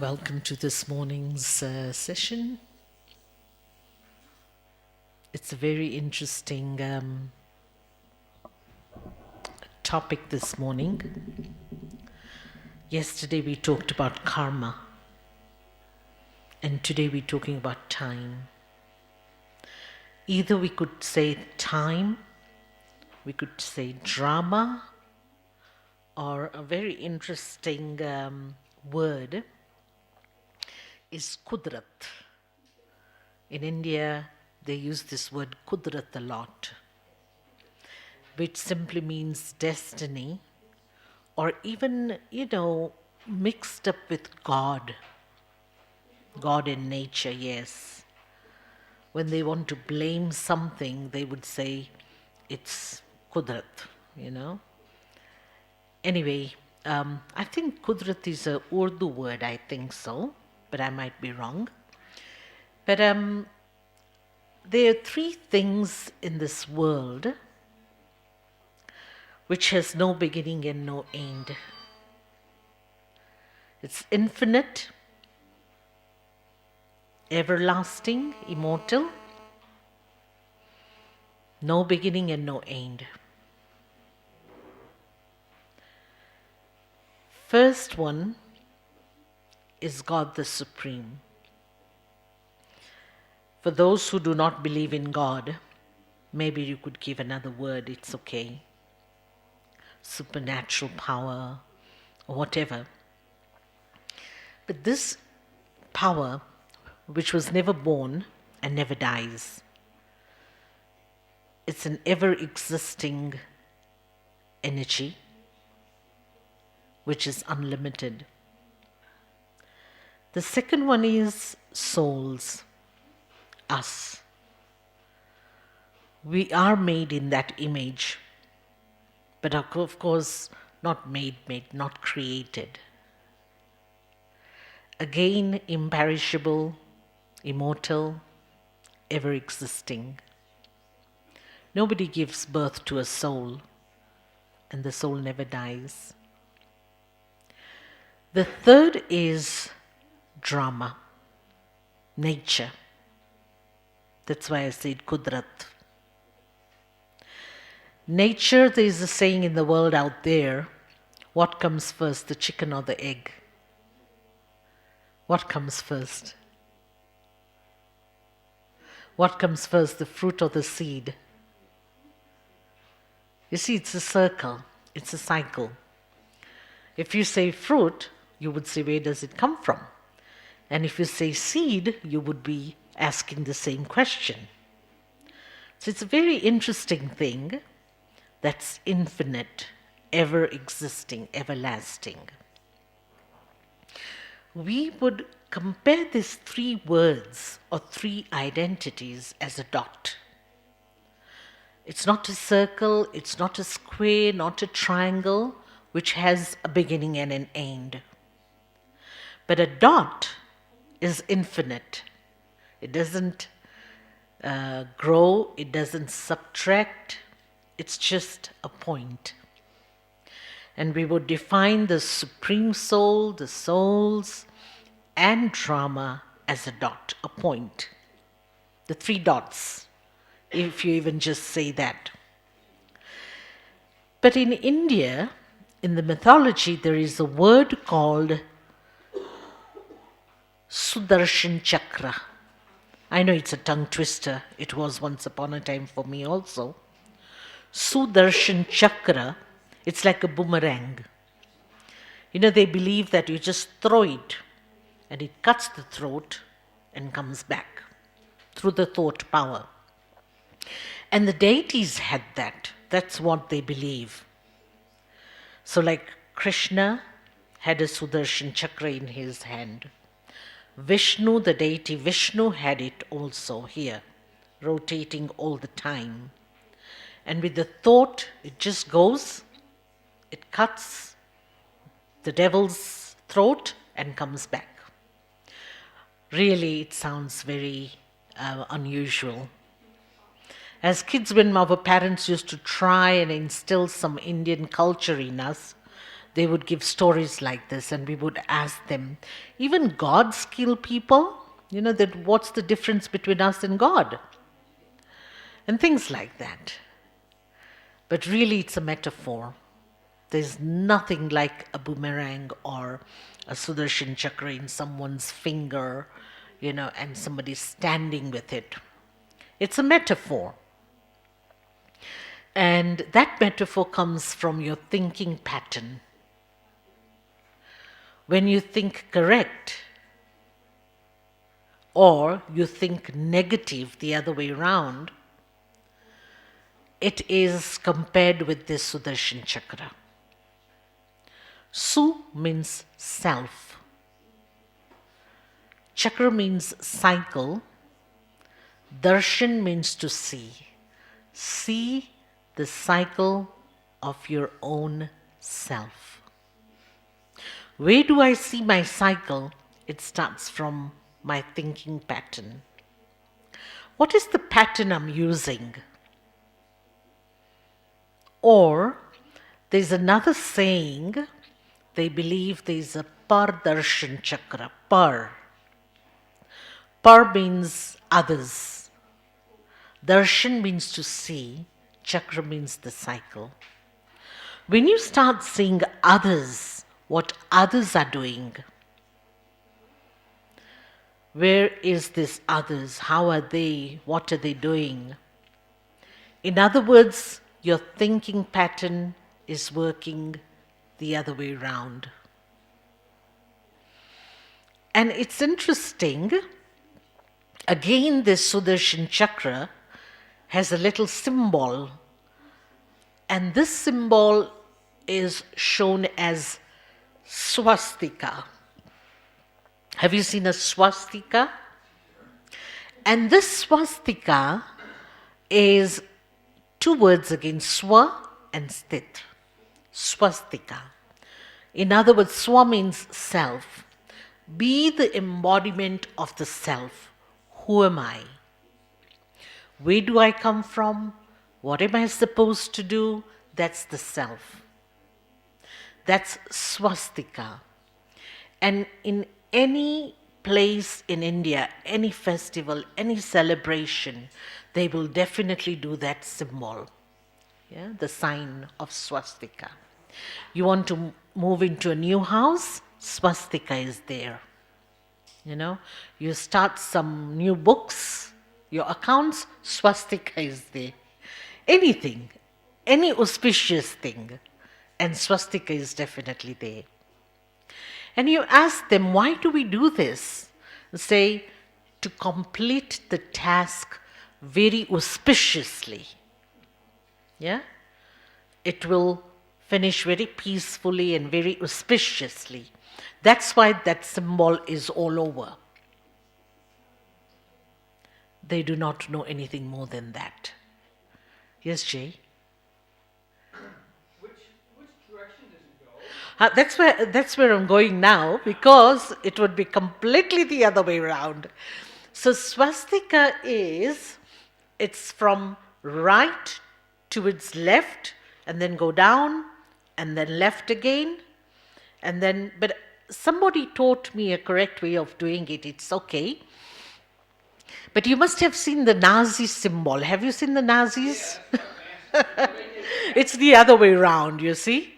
Welcome to this morning's session. It's a very interesting topic this morning. Yesterday we talked about karma, and today we're talking about time. Either we could say time, we could say drama, or a very interesting word is kudrat. In India, they use this word kudrat a lot, which simply means destiny, or even, mixed up with God. God and nature, yes. When they want to blame something, they would say it's kudrat, Anyway, I think kudrat is a Urdu word, I think so, but I might be wrong. But there are three things in this world which has no beginning and no end. It's infinite, everlasting, immortal, no beginning and no end. First one is God the Supreme. For those who do not believe in God, maybe you could give another word, it's okay. Supernatural power, or whatever. But this power, which was never born and never dies, it's an ever-existing energy which is unlimited. The second one is souls, us. We are made in that image, but of course not made, not created. Again, imperishable, immortal, ever-existing. Nobody gives birth to a soul, and the soul never dies. The third is drama, nature. That's why I said kudrat. Nature, there is a saying in the world out there, what comes first, the chicken or the egg? What comes first? What comes first, the fruit or the seed? You see, it's a circle, it's a cycle. If you say fruit, you would say, where does it come from? And if you say seed, you would be asking the same question. So it's a very interesting thing that's infinite, ever-existing, everlasting. We would compare these three words or three identities as a dot. It's not a circle, it's not a square, not a triangle, which has a beginning and an end. But a dot is infinite. It doesn't grow, it doesn't subtract, it's just a point. And we would define the Supreme Soul, the souls, and drama as a dot, a point. The three dots, if you even just say that. But in India, in the mythology, there is a word called Sudarshan Chakra. I know it's a tongue twister. It was once upon a time for me also. Sudarshan Chakra, it's like a boomerang. They believe that you just throw it and it cuts the throat and comes back through the thought power. And the deities had that. That's what they believe. So like Krishna had a Sudarshan Chakra in his hand. Vishnu, the deity Vishnu, had it also here, rotating all the time. And with the thought, it just goes, it cuts the devil's throat and comes back. Really, it sounds very unusual. As kids, when our parents used to try and instill some Indian culture in us, they would give stories like this, and we would ask them, even gods kill people? That what's the difference between us and God? And things like that. But really, it's a metaphor. There's nothing like a boomerang or a Sudarshan chakra in someone's finger, and somebody standing with it. It's a metaphor. And that metaphor comes from your thinking pattern. When you think correct, or you think negative the other way around, it is compared with this Sudarshan chakra. Su means self. Chakra means cycle. Darshan means to see. See the cycle of your own self. Where do I see my cycle? It starts from my thinking pattern. What is the pattern I'm using? Or there's another saying, they believe there's a Pardarshan chakra. Par means others. Darshan means to see. Chakra means the cycle. When you start seeing others, what others are doing, where is this others? How are they? What are they doing? In other words, your thinking pattern is working the other way around. And it's interesting, again, this Sudarshan chakra has a little symbol, and this symbol is shown as swastika. Have you seen a swastika? And this swastika is two words again, swa and stit. Swastika. In other words, swa means self. Be the embodiment of the self. Who am I? Where do I come from? What am I supposed to do? That's the self. That's swastika. And in any place in India, any festival, any celebration, they will definitely do that symbol. Yeah, the sign of swastika. You want to move into a new house? Swastika is there. You start some new books, your accounts, swastika is there. Anything, any auspicious thing, and swastika is definitely there. And you ask them, why do we do this? Say, to complete the task very auspiciously. Yeah? It will finish very peacefully and very auspiciously. That's why that symbol is all over. They do not know anything more than that. Yes, Jay? Which direction does it go? That's where I'm going now, because it would be completely the other way around. So swastika it's from right towards left, and then go down, and then left again, and then, but somebody taught me a correct way of doing it. It's okay. But you must have seen the Nazi symbol. Have you seen the Nazis? It's the other way around, you see?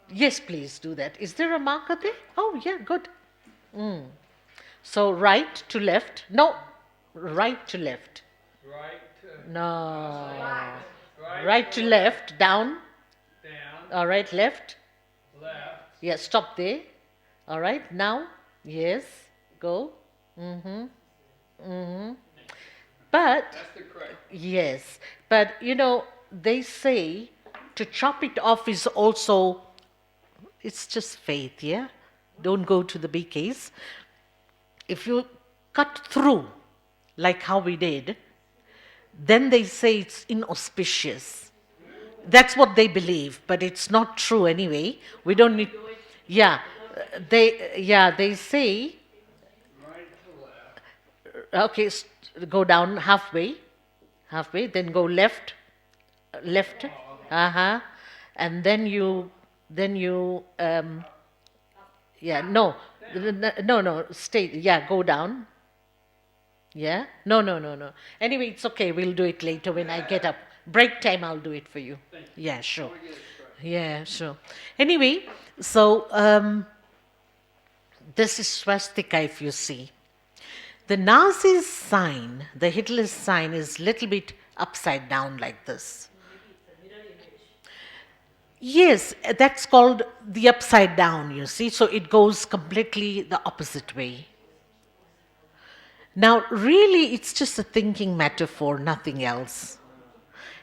Yes, please do that. Is there a marker there? Oh, yeah, good. So right to left. No, right to left. Right to No. Right to left. Down. down, All right, left. left. Yeah, stop there. All right, now. Yes, go. But, That's the correct. yes, but they say to chop it off is also, it's just faith, yeah? Don't go to the BKs. If you cut through, like how we did, then they say it's inauspicious. That's what they believe, but it's not true anyway. We don't need, they say, Right to left. okay, go down halfway. halfway, then go left, left, and then you, yeah, no, stay, yeah, go down, yeah, no. Anyway, it's okay. We'll do it later when I get up. Break time, I'll do it for you. Yeah, sure. Yeah, sure. Anyway, so this is swastika, if you see. The Nazi's sign, the Hitler's sign, is little bit upside down like this. Yes, that's called the upside down, you see. So it goes completely the opposite way. Now, really, it's just a thinking metaphor, nothing else.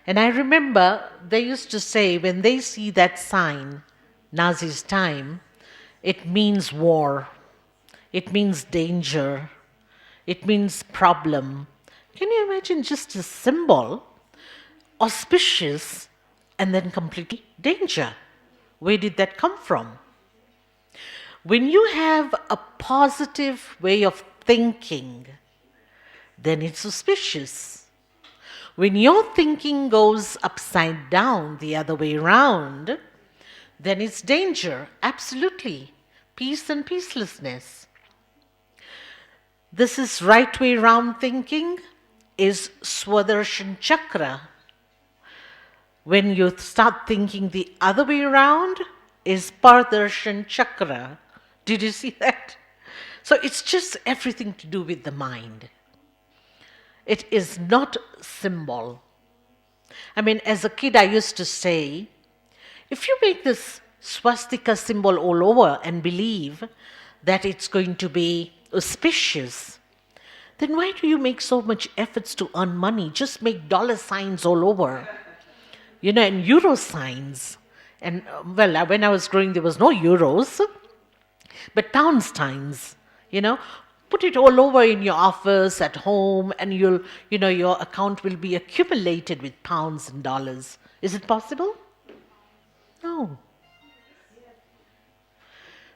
And I remember they used to say when they see that sign, Nazi's time, it means war, it means danger, it means problem. Can you imagine just a symbol, auspicious, and then completely danger? Where did that come from? When you have a positive way of thinking, then it's auspicious. When your thinking goes upside down, the other way around, then it's danger, absolutely. Peace and peacelessness. This is right way round thinking, is Swadershan Chakra. When you start thinking the other way around, is Pardarshan Chakra. Did you see that? So it's just everything to do with the mind. It is not symbol. I mean, as a kid, I used to say, if you make this swastika symbol all over and believe that it's going to be auspicious, then why do you make so much efforts to earn money? Just make dollar signs all over, and euro signs. And well, when I was growing, there was no euros, but pound signs, Put it all over in your office, at home, and your account will be accumulated with pounds and dollars. Is it possible? No.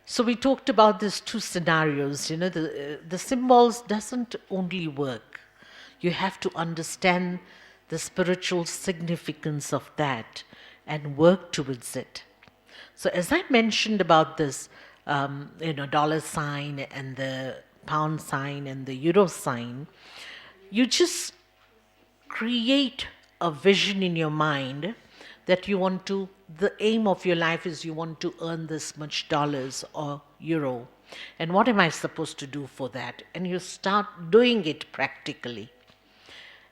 So we talked about these two scenarios. The symbols doesn't only work. You have to understand the spiritual significance of that and work towards it. So as I mentioned about this, dollar sign and the pound sign and the euro sign, you just create a vision in your mind that the aim of your life is you want to earn this much dollars or euro. And what am I supposed to do for that? And you start doing it practically.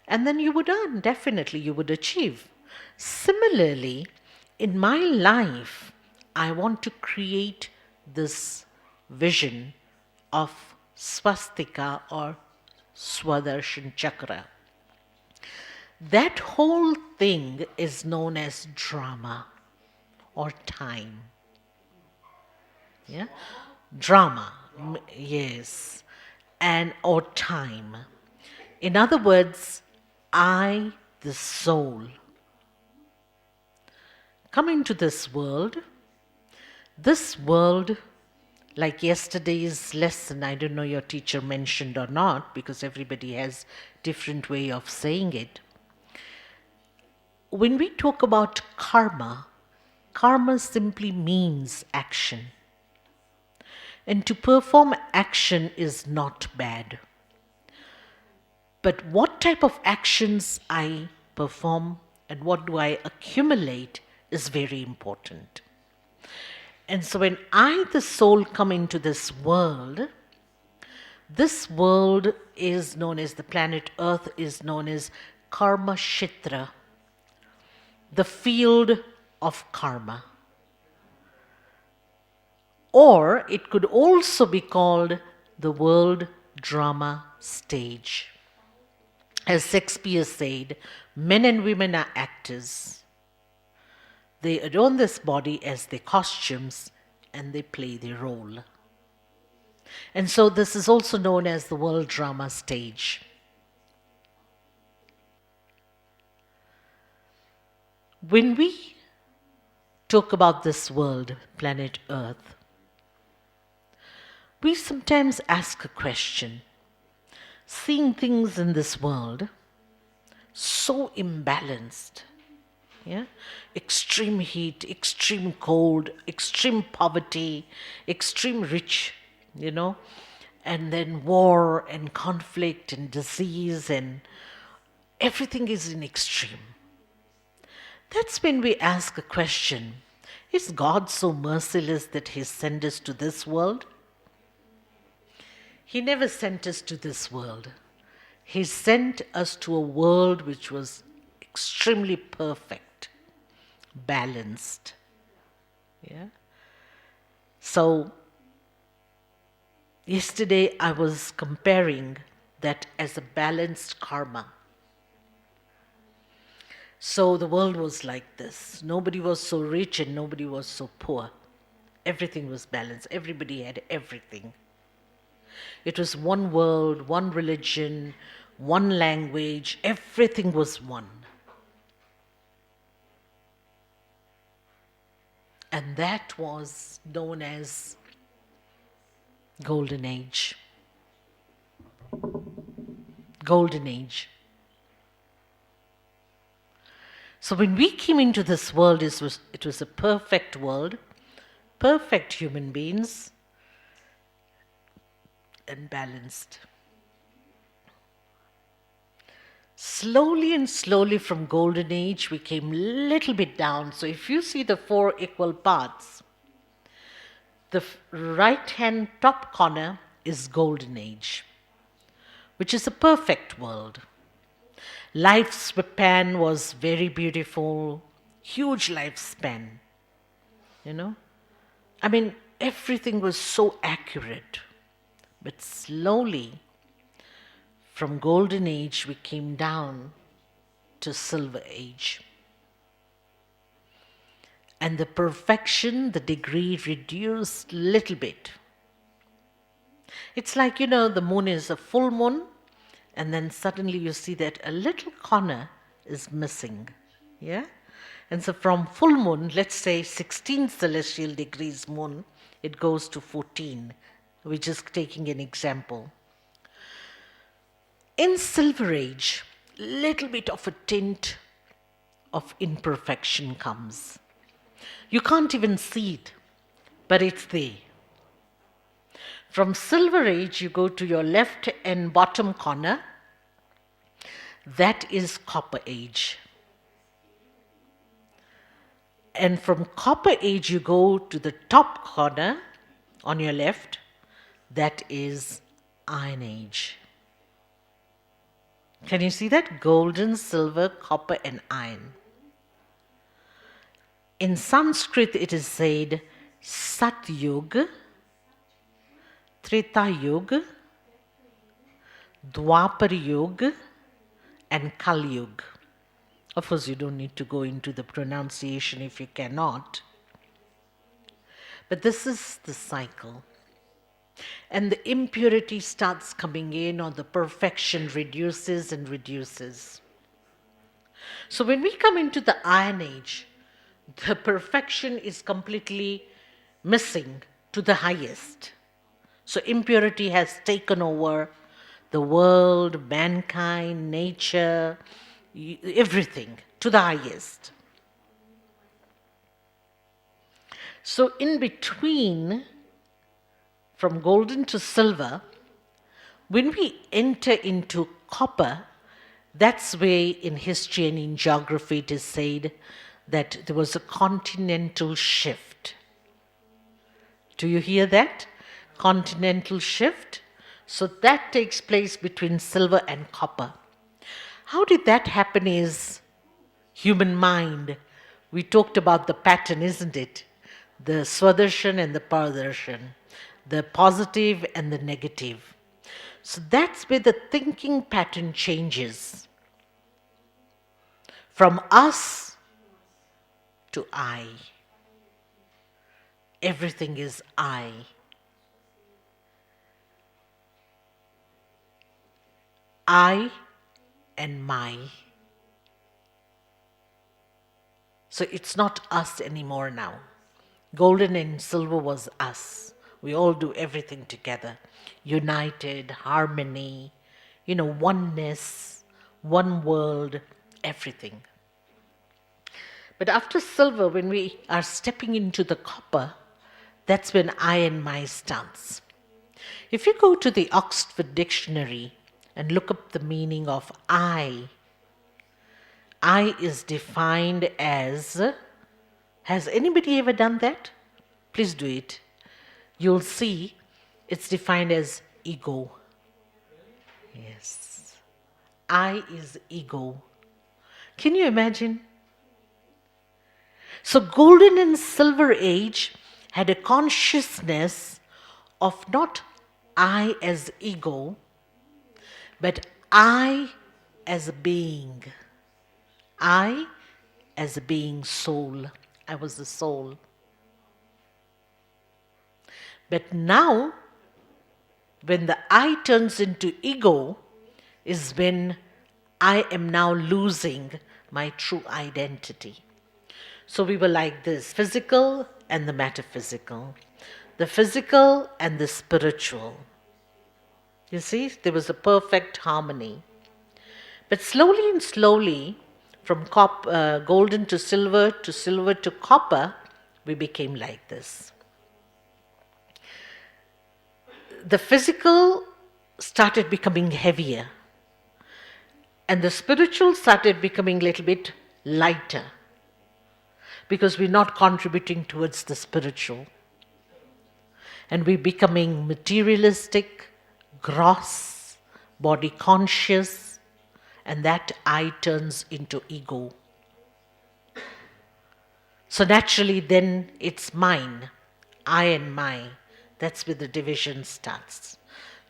And then you would earn, definitely you would achieve. Similarly, in my life, I want to create this vision of swastika or Swadershan Chakra. That whole thing is known as drama or time. Yeah? Drama, yes. Or time. In other words, I, the soul, come into this world, like yesterday's lesson, I don't know your teacher mentioned or not, because everybody has different way of saying it. When we talk about karma simply means action. And to perform action is not bad. But what type of actions I perform and what do I accumulate is very important. And so when I, the soul, come into this world is known as, the planet Earth is known as Karma Kshetra, the field of karma. Or it could also be called the world drama stage. As Shakespeare said, men and women are actors. They adorn this body as their costumes and they play their role. And so this is also known as the world drama stage. When we talk about this world, planet Earth, we sometimes ask a question. Seeing things in this world, so imbalanced. Yeah, extreme heat, extreme cold, extreme poverty, extreme rich, you know, and then war and conflict and disease, and everything is in extreme. That's when we ask a question: is God so merciless that He sent us to this world? He never sent us to this world. He sent us to a world which was extremely perfect, balanced. Yeah. So, yesterday I was comparing that as a balanced karma. So, the world was like this. Nobody was so rich and nobody was so poor. Everything was balanced. Everybody had everything. It was one world, one religion, one language. Everything was one. And that was known as Golden Age. Golden Age. So when we came into this world, it was a perfect world, perfect human beings, and balanced. Slowly and slowly from Golden Age, we came little bit down. So if you see the four equal parts, the right hand top corner is Golden Age, which is a perfect world. Lifespan was very beautiful, huge lifespan, you know. I mean, everything was so accurate. But slowly, from Golden Age, we came down to Silver Age. And the perfection, the degree reduced little bit. It's like, the moon is a full moon, and then suddenly you see that a little corner is missing. Yeah? And so from full moon, let's say 16 celestial degrees moon, it goes to 14. We're just taking an example. In Silver Age, little bit of a tint of imperfection comes. You can't even see it, but it's there. From Silver Age, you go to your left and bottom corner. That is Copper Age. And from Copper Age, you go to the top corner on your left. That is Iron Age. Can you see that? Golden, silver, copper, and iron. In Sanskrit, it is said Sat Yuga, Treta Yuga, Dwapar Yuga, and Kal Yuga. Of course, you don't need to go into the pronunciation if you cannot. But this is the cycle. And the impurity starts coming in, or the perfection reduces and reduces. So when we come into the Iron Age, the perfection is completely missing to the highest. So impurity has taken over the world, mankind, nature, everything to the highest. So in between, from golden to silver, when we enter into copper, that's where in history and in geography it is said that there was a continental shift. Do you hear that? Continental shift. So that takes place between silver and copper. How did that happen is human mind. We talked about the pattern, isn't it? The Swadershan and the Pardarshan, the positive and the negative. So that's where the thinking pattern changes. From us to I. Everything is I. I and my. So it's not us anymore now. Golden and silver was us. We all do everything together. United, harmony, oneness, one world, everything. But after silver, when we are stepping into the copper, that's when I and my starts. If you go to the Oxford Dictionary and look up the meaning of I is defined as, has anybody ever done that? Please do it. You'll see it's defined as ego. Yes. I is ego. Can you imagine? So golden and silver age had a consciousness of not I as ego, but I as a being. I as a being soul. I was the soul. But now, when the I turns into ego, is when I am now losing my true identity. So we were like this, physical and the metaphysical, the physical and the spiritual. You see, there was a perfect harmony. But slowly and slowly, from golden to silver to copper, we became like this. The physical started becoming heavier, and the spiritual started becoming a little bit lighter, because we're not contributing towards the spiritual. And we're becoming materialistic, gross, body conscious, and that I turns into ego. So naturally then it's mine, I and my. That's where the division starts.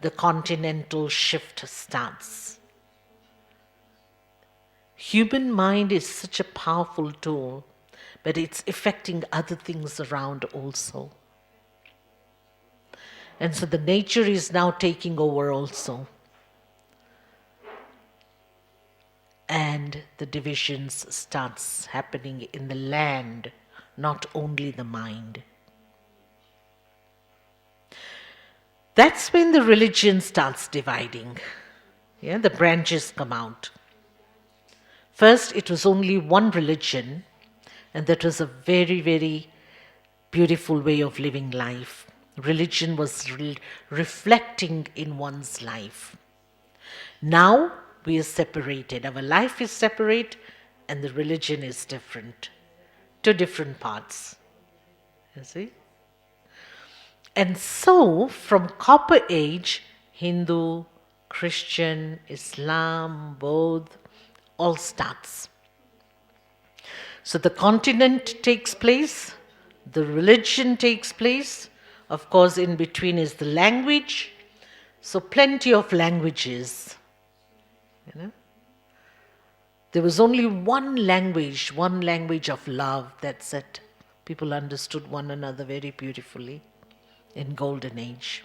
The continental shift starts. Human mind is such a powerful tool, but it's affecting other things around also. And so the nature is now taking over also. And the divisions starts happening in the land, not only the mind. That's when the religion starts dividing. Yeah, the branches come out. First, it was only one religion, and that was a very, very beautiful way of living life. Religion was reflecting in one's life. Now we are separated. Our life is separate and the religion is different. Two different parts. You see? And so from Copper Age, Hindu, Christian, Islam, Buddha, all starts. So the continent takes place, the religion takes place. Of course, in between is the language. So plenty of languages. You know? There was only one language of love, that's it. People understood one another very beautifully in Golden Age.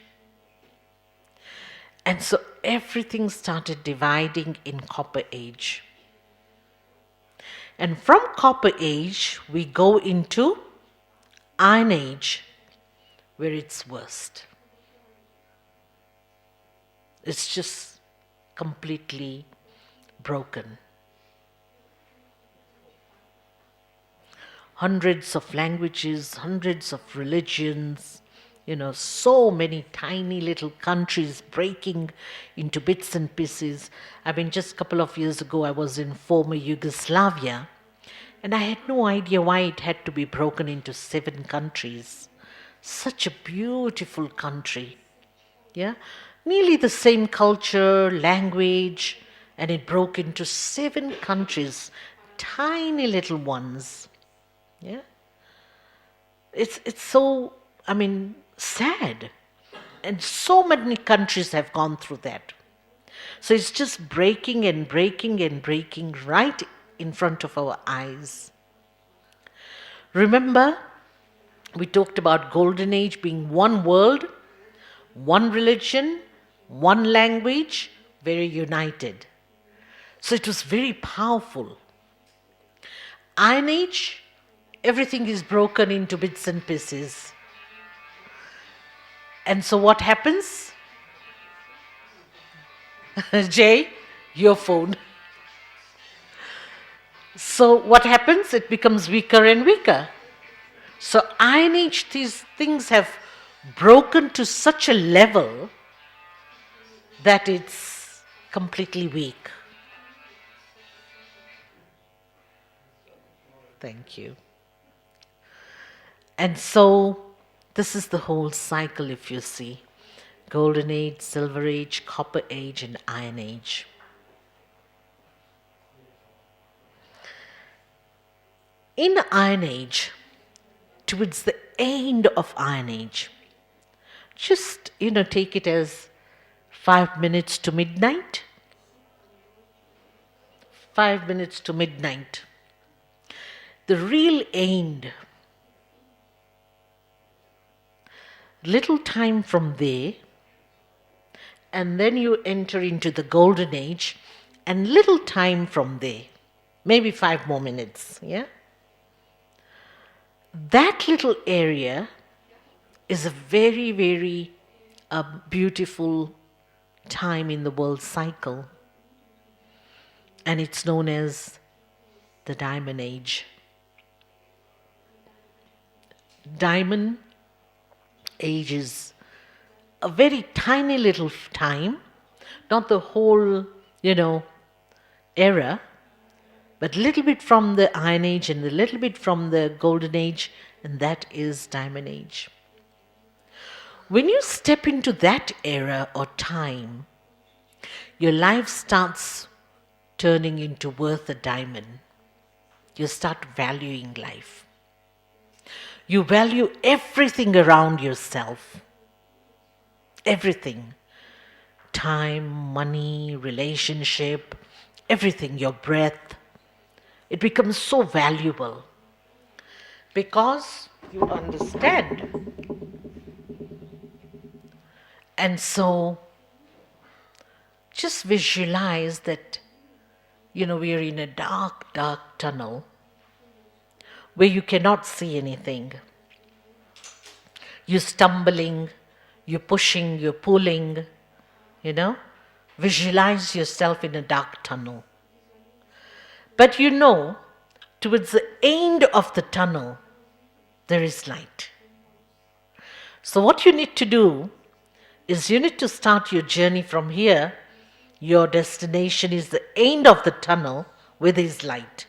And so everything started dividing in Copper Age. And from Copper Age, we go into Iron Age, where it's worst. It's just completely broken. Hundreds of languages, hundreds of religions, so many tiny little countries breaking into bits and pieces. I mean, just a couple of years ago, I was in former Yugoslavia, and I had no idea why it had to be broken into 7 countries. Such a beautiful country. Yeah? Nearly the same culture, language, and it broke into 7 countries, tiny little ones. Yeah? It's so, sad. And so many countries have gone through that. So it's just breaking and breaking and breaking right in front of our eyes. Remember, we talked about Golden Age being one world, one religion, one language, very united. So it was very powerful. Iron Age, everything is broken into bits and pieces. And so what happens? Jay, your phone. So what happens? It becomes weaker and weaker. So Iron Age, these things have broken to such a level that it's completely weak. Thank you. And so this is the whole cycle, if you see. Golden Age, Silver Age, Copper Age, and Iron Age. In Iron Age, towards the end of Iron Age, just, take it as 5 minutes to midnight. 5 minutes to midnight. The real end, little time from there, and then you enter into the Golden Age, and little time from there, maybe 5 more minutes, yeah? That little area is a very, very beautiful time in the world cycle, and it's known as the Diamond Age. Diamond Age is a very tiny little time, not the whole, era, but a little bit from the Iron Age and a little bit from the Golden Age, and that is Diamond Age. When you step into that era or time, your life starts turning into worth a diamond. You start valuing life. You value everything around yourself. Everything. Time, money, relationship, everything, your breath. It becomes so valuable because you understand. And so just visualize that, we are in a dark, dark tunnel where you cannot see anything. You're stumbling, you're pushing, you're pulling, Visualize yourself in a dark tunnel. But towards the end of the tunnel, there is light. So what you need to do is you need to start your journey from here. Your destination is the end of the tunnel where there is light.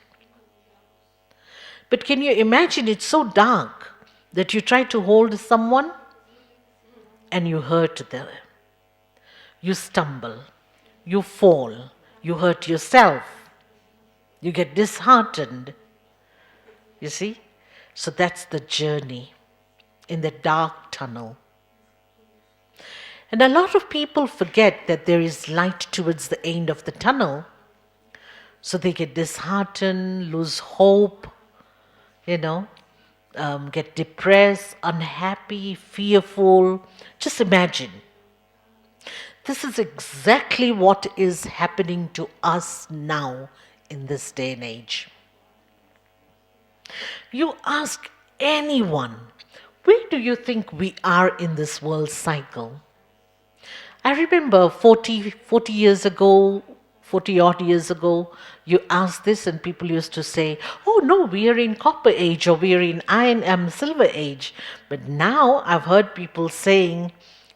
But can you imagine it's so dark that you try to hold someone and you hurt them. You stumble, you fall, you hurt yourself, you get disheartened. You see? So that's the journey in the dark tunnel. And a lot of people forget that there is light towards the end of the tunnel. So they get disheartened, lose hope, get depressed, unhappy, fearful. Just imagine. This is exactly what is happening to us now in this day and age. You ask anyone, where do you think we are in this world cycle? I remember 40 years ago, 40 odd years ago, you asked this and people used to say, oh no, we are in copper age or we are in silver age. But now I've heard people saying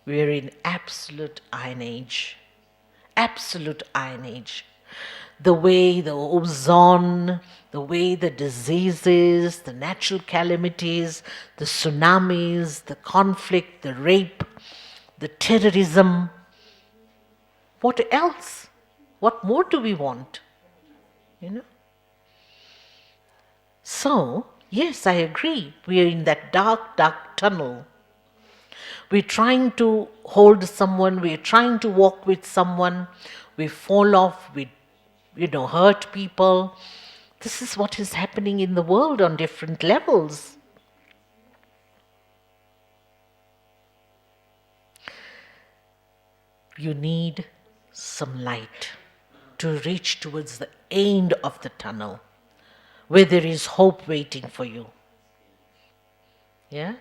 we are in absolute iron age. Absolute iron age. The way the ozone, the way the diseases, the natural calamities, the tsunamis, the conflict, the rape, the terrorism. What else? What more do we want? So, yes, I agree. We are in that dark, dark tunnel. We're trying to hold someone, we're trying to walk with someone, we fall off, we hurt people. This is what is happening in the world on different levels. You need some light to reach towards the end of the tunnel where there is hope waiting for you. Yeah?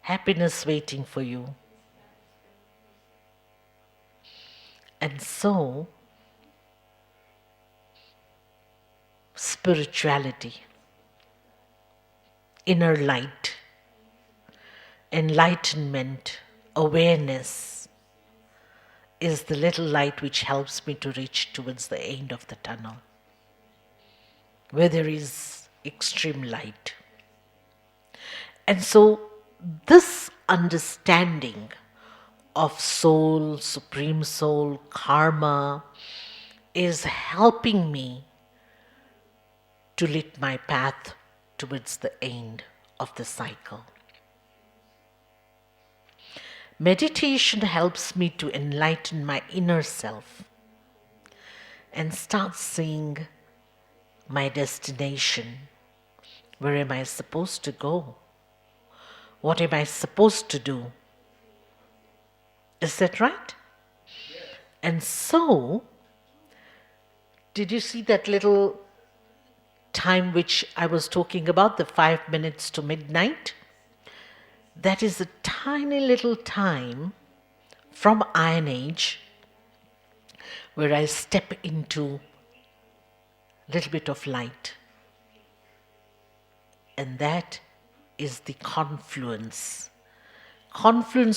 Happiness waiting for you. And so, spirituality, inner light, enlightenment, awareness is the little light which helps me to reach towards the end of the tunnel, where there is extreme light. And so this understanding of soul, supreme soul, karma is helping me to lit my path towards the end of the cycle. Meditation helps me to enlighten my inner self and start seeing my destination. Where am I supposed to go? What am I supposed to do? Is that right? And so, did you see that little time which I was talking about, the 5 minutes to midnight? That is a tiny little time from Iron Age where I step into a little bit of light. And that is the confluence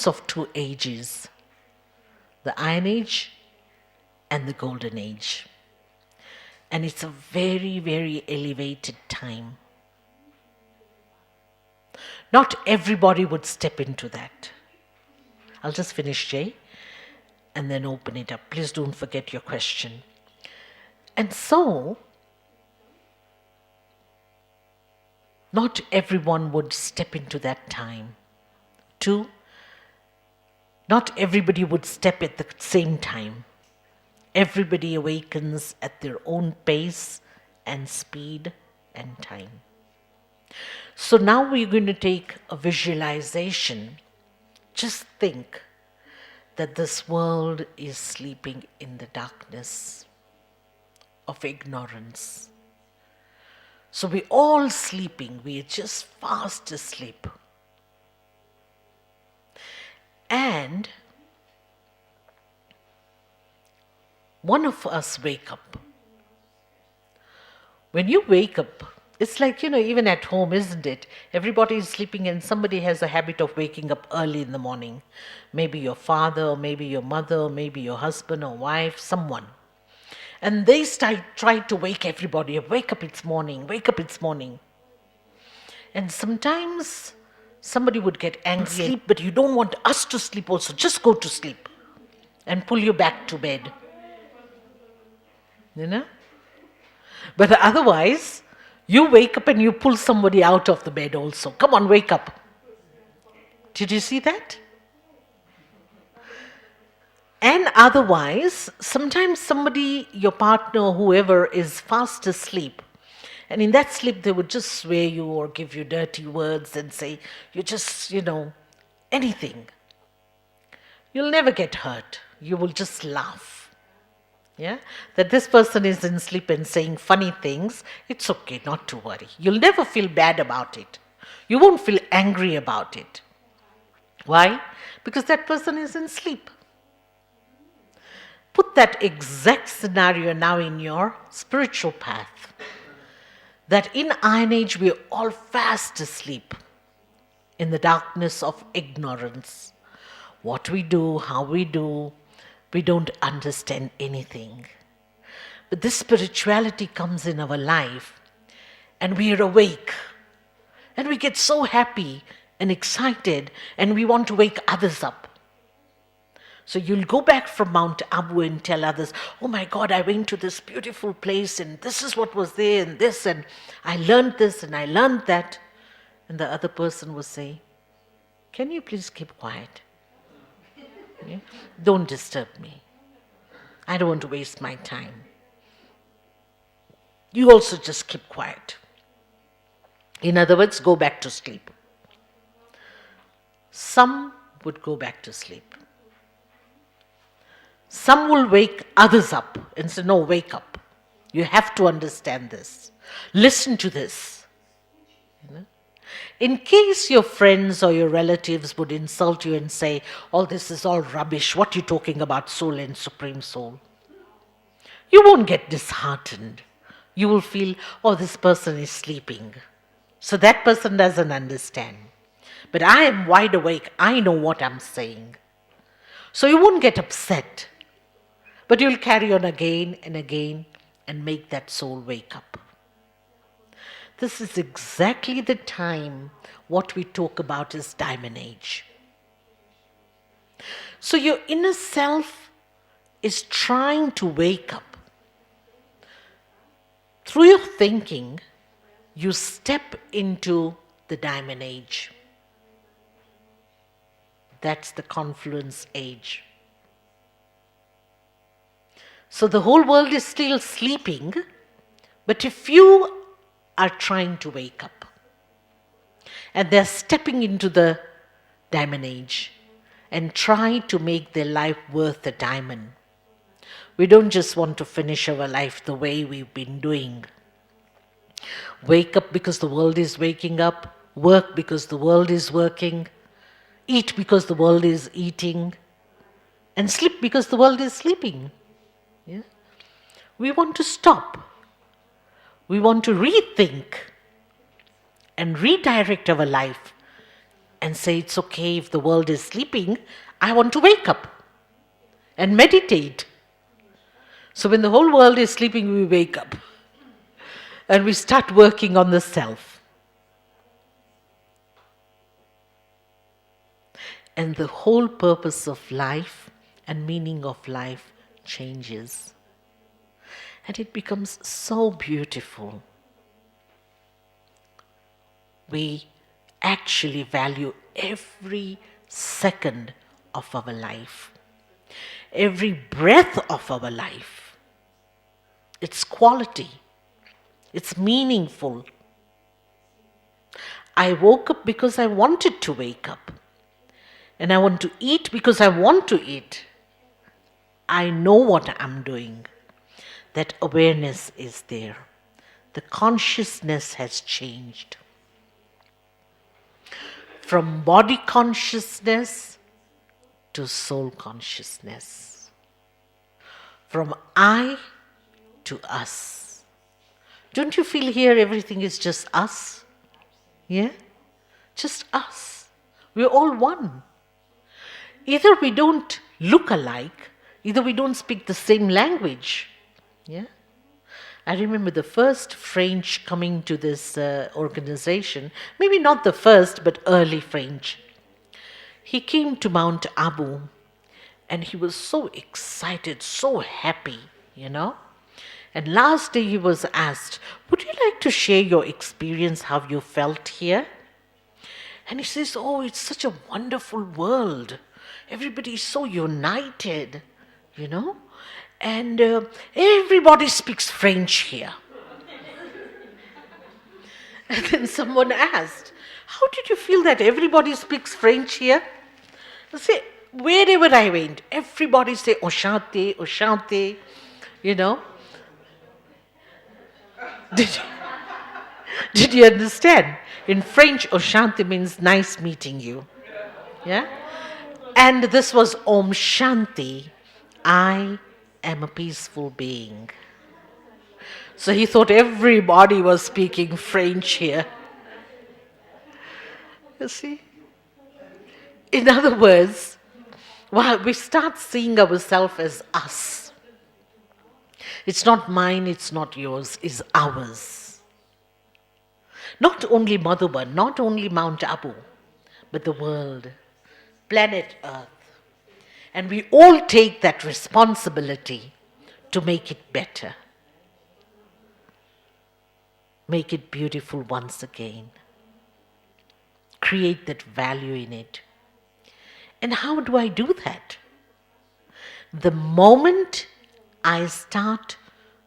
of two ages, the Iron Age and the Golden Age. And it's a very, very elevated time. Not everybody would step into that. I'll just finish, Jay, and then open it up. Please don't forget your question. And so, not everyone would step into that time. 2, not everybody would step at the same time. Everybody awakens at their own pace and speed and time. So now we're going to take a visualization. Just think that this world is sleeping in the darkness of ignorance. So we're all sleeping, we're just fast asleep. And one of us wake up. When you wake up, it's like, even at home, isn't it? Everybody is sleeping and somebody has a habit of waking up early in the morning. Maybe your father, or maybe your mother, or maybe your husband or wife, someone. And they try to wake everybody up. Wake up, it's morning. Wake up, it's morning. And sometimes somebody would get angry, sleep, but you don't want us to sleep also. Just go to sleep and pull you back to bed. But otherwise, you wake up and you pull somebody out of the bed also. Come on, wake up. Did you see that? And otherwise, sometimes somebody, your partner, whoever, is fast asleep. And in that sleep, they would just swear you or give you dirty words and say, you just, anything. You'll never get hurt. You will just laugh. Yeah? That this person is in sleep and saying funny things, it's okay, not to worry. You'll never feel bad about it. You won't feel angry about it. Why? Because that person is in sleep. Put that exact scenario now in your spiritual path. That in Iron Age we're all fast asleep in the darkness of ignorance. What we do, how we do, we don't understand anything. But this spirituality comes in our life and we are awake. And we get so happy and excited and we want to wake others up. So you'll go back from Mount Abu and tell others, oh my God, I went to this beautiful place and this is what was there and this and I learned this and I learned that. And the other person will say, can you please keep quiet? Yeah? Don't disturb me. I don't want to waste my time. You also just keep quiet. In other words, go back to sleep. Some would go back to sleep. Some will wake others up and say, no, wake up. You have to understand this. Listen to this. In case your friends or your relatives would insult you and say, oh, this is all rubbish, what are you talking about soul and supreme soul? You won't get disheartened. you will feel, oh, this person is sleeping. So that person doesn't understand. But I am wide awake. I know what I'm saying. So you won't get upset. But you'll carry on again and again and make that soul wake up. This is exactly the time what we talk about is diamond age. So your inner self is trying to wake up. Through your thinking, you step into the diamond age. That's the confluence age. So the whole world is still sleeping, but if you are trying to wake up and they're stepping into the diamond age and try to make their life worth a diamond. We don't just want to finish our life the way we've been doing. Wake up because the world is waking up, work because the world is working, eat because the world is eating, and sleep because the world is sleeping. Yeah? We want to stop. We want to rethink and redirect our life and say it's okay if the world is sleeping, I want to wake up and meditate. So when the whole world is sleeping, we wake up and we start working on the self. And the whole purpose of life and meaning of life changes. And it becomes so beautiful. We actually value every second of our life, every breath of our life. It's quality. It's meaningful. I woke up because I wanted to wake up. And I want to eat because I want to eat. I know what I'm doing. That awareness is there. The consciousness has changed. From body consciousness to soul consciousness. From I to us. Don't you feel here everything is just us? Yeah? Just us. We're all one. Either we don't look alike, either we don't speak the same language. Yeah? I remember the first French coming to this organization, maybe not the first, but early French. He came to Mount Abu and he was so excited, so happy, And last day he was asked, would you like to share your experience, how you felt here? And he says, oh, it's such a wonderful world. Everybody is so united, And everybody speaks French here. And then someone asked, how did you feel that everybody speaks French here? I say, wherever I went, everybody say, Oshante, Oshante, Did you understand? In French, Oshante means nice meeting you. Yeah? And this was Om Shanti. I am a peaceful being. So he thought everybody was speaking French here. You see? In other words, we start seeing ourselves as us. It's not mine, it's not yours, it's ours. Not only Madhuban, not only Mount Abu, but the world, planet Earth. And we all take that responsibility to make it better. Make it beautiful once again. Create that value in it. And how do I do that? The moment I start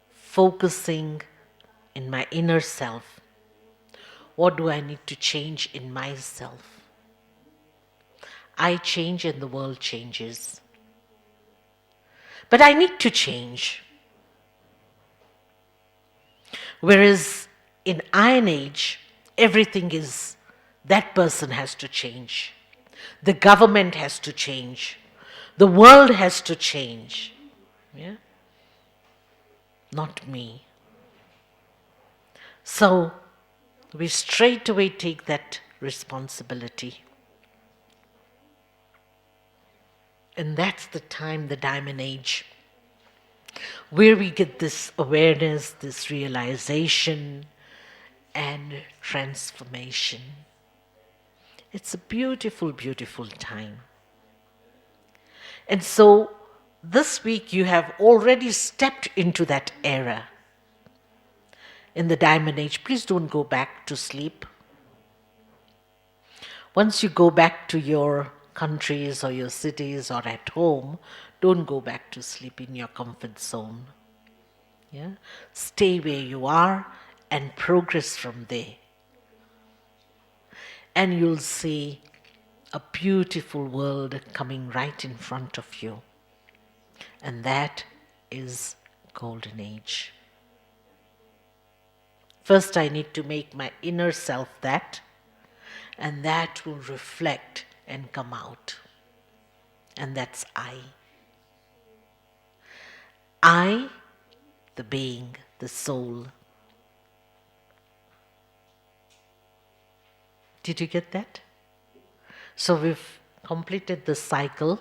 focusing in my inner self, what do I need to change in myself? I change and the world changes. But I need to change. Whereas in Iron Age, everything is, that person has to change. The government has to change. The world has to change. Yeah? Not me. So we straight away take that responsibility. And that's the time, the diamond age, where we get this awareness, this realization, and transformation. It's a beautiful, beautiful time. And so this week you have already stepped into that era in the diamond age. Please don't go back to sleep. Once you go back to your countries or your cities or at home, don't go back to sleep in your comfort zone. Yeah? Stay where you are and progress from there. And you'll see a beautiful world coming right in front of you. And that is golden age. First, I need to make my inner self that, and that will reflect and come out. And that's I. I, the being, the soul. Did you get that? So we've completed the cycle.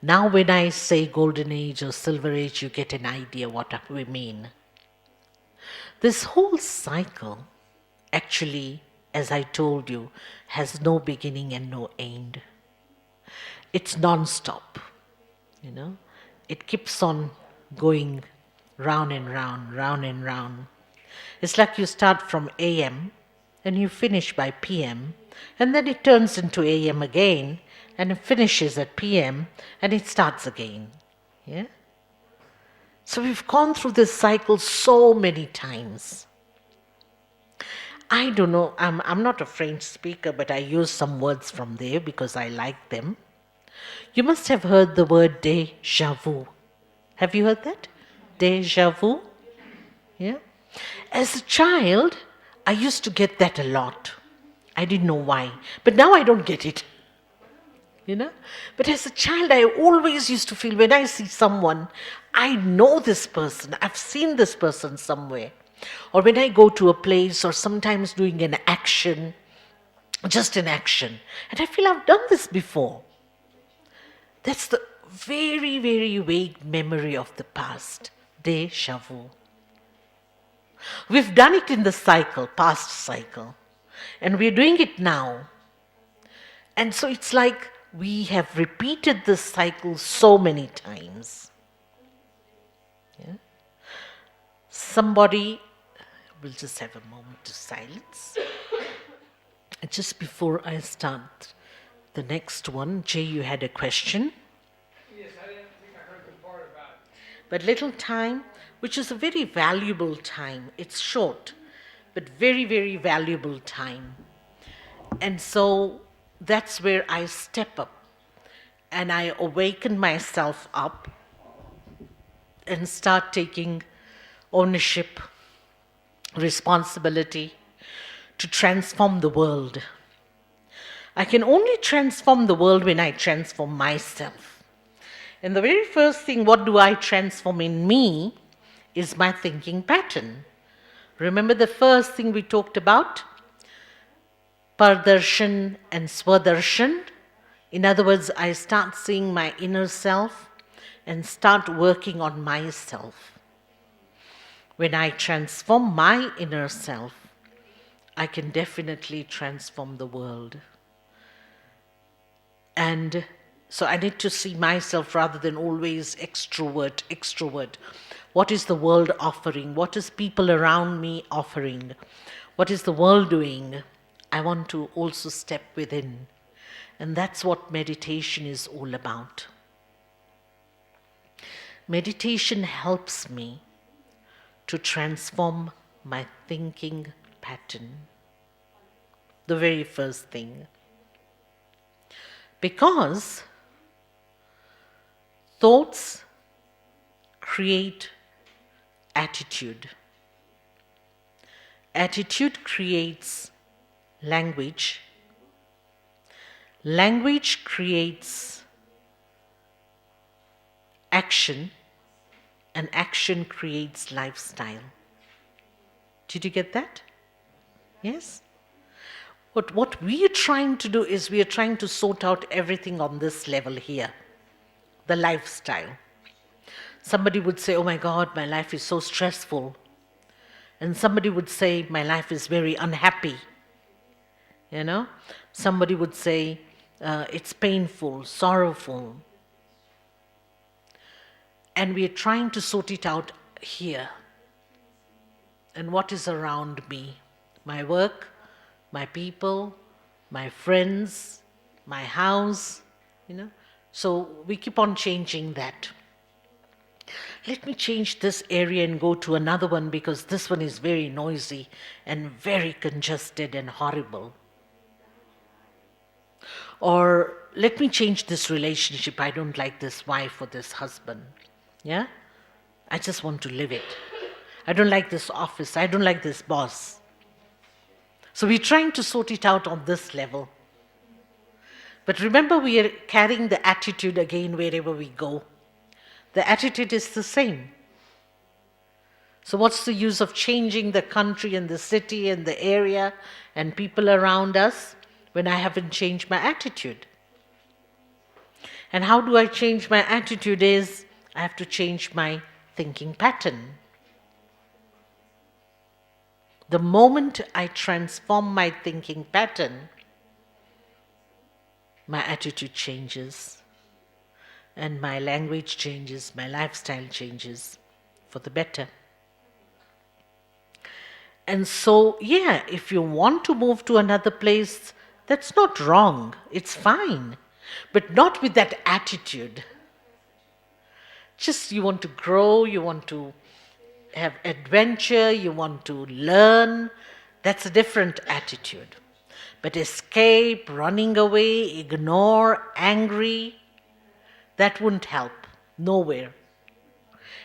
Now when I say golden age or silver age, you get an idea what we mean. This whole cycle, actually, as I told you, has no beginning and no end. It's non-stop, you know. It keeps on going round and round, round and round. It's like you start from AM and you finish by PM, and then it turns into AM again, and it finishes at PM, and it starts again. Yeah? So we've gone through this cycle so many times. I don't know, I'm not a French speaker, but I use some words from there because I like them. You must have heard the word déjà vu. Have you heard that? Déjà vu? Yeah? As a child, I used to get that a lot. I didn't know why. But now I don't get it. You know? But as a child, I always used to feel when I see someone, I know this person. I've seen this person somewhere. Or when I go to a place or sometimes doing an action, just an action, and I feel I've done this before. That's the very, very vague memory of the past. Déjà vu. We've done it in the cycle, past cycle, and we're doing it now. And so it's like we have repeated this cycle so many times. Yeah? Somebody, we'll just have a moment of silence. Just before I start the next one, Jay, you had a question? Yes, I didn't think I heard the part about it. But little time, which is a very valuable time. It's short, but very, very valuable time. And so that's where I step up and I awaken myself up and start taking ownership, responsibility to transform the world. I can only transform the world when I transform myself. And the very first thing, what do I transform in me, is my thinking pattern. Remember the first thing we talked about? Pardarshan and Swadarshan. In other words, I start seeing my inner self and start working on myself. When I transform my inner self, I can definitely transform the world. And so I need to see myself rather than always extrovert. What is the world offering? What is people around me offering? What is the world doing? I want to also step within. And that's what meditation is all about. Meditation helps me to transform my thinking pattern. The very first thing. Because thoughts create attitude. Attitude creates language. Language creates action, and action creates lifestyle. Did you get that? Yes? What we are trying to do is we are trying to sort out everything on this level here, the lifestyle. Somebody would say, oh my God, my life is so stressful. And somebody would say, my life is very unhappy. You know? Somebody would say, it's painful, sorrowful. And we are trying to sort it out here. And what is around me? My work, my people, my friends, my house, you know. So we keep on changing that. Let me change this area and go to another one because this one is very noisy and very congested and horrible. Or let me change this relationship. I don't like this wife or this husband. Yeah? I just want to live it. I don't like this office. I don't like this boss. So we're trying to sort it out on this level. But remember, we are carrying the attitude again wherever we go. The attitude is the same. So what's the use of changing the country and the city and the area and people around us when I haven't changed my attitude? And how do I change my attitude is I have to change my thinking pattern. The moment I transform my thinking pattern, my attitude changes, and my language changes, my lifestyle changes for the better. And so, yeah, if you want to move to another place, that's not wrong, it's fine, but not with that attitude. Just you want to grow, you want to have adventure, you want to learn, that's a different attitude. But escape, running away, ignore, angry, that wouldn't help. Nowhere.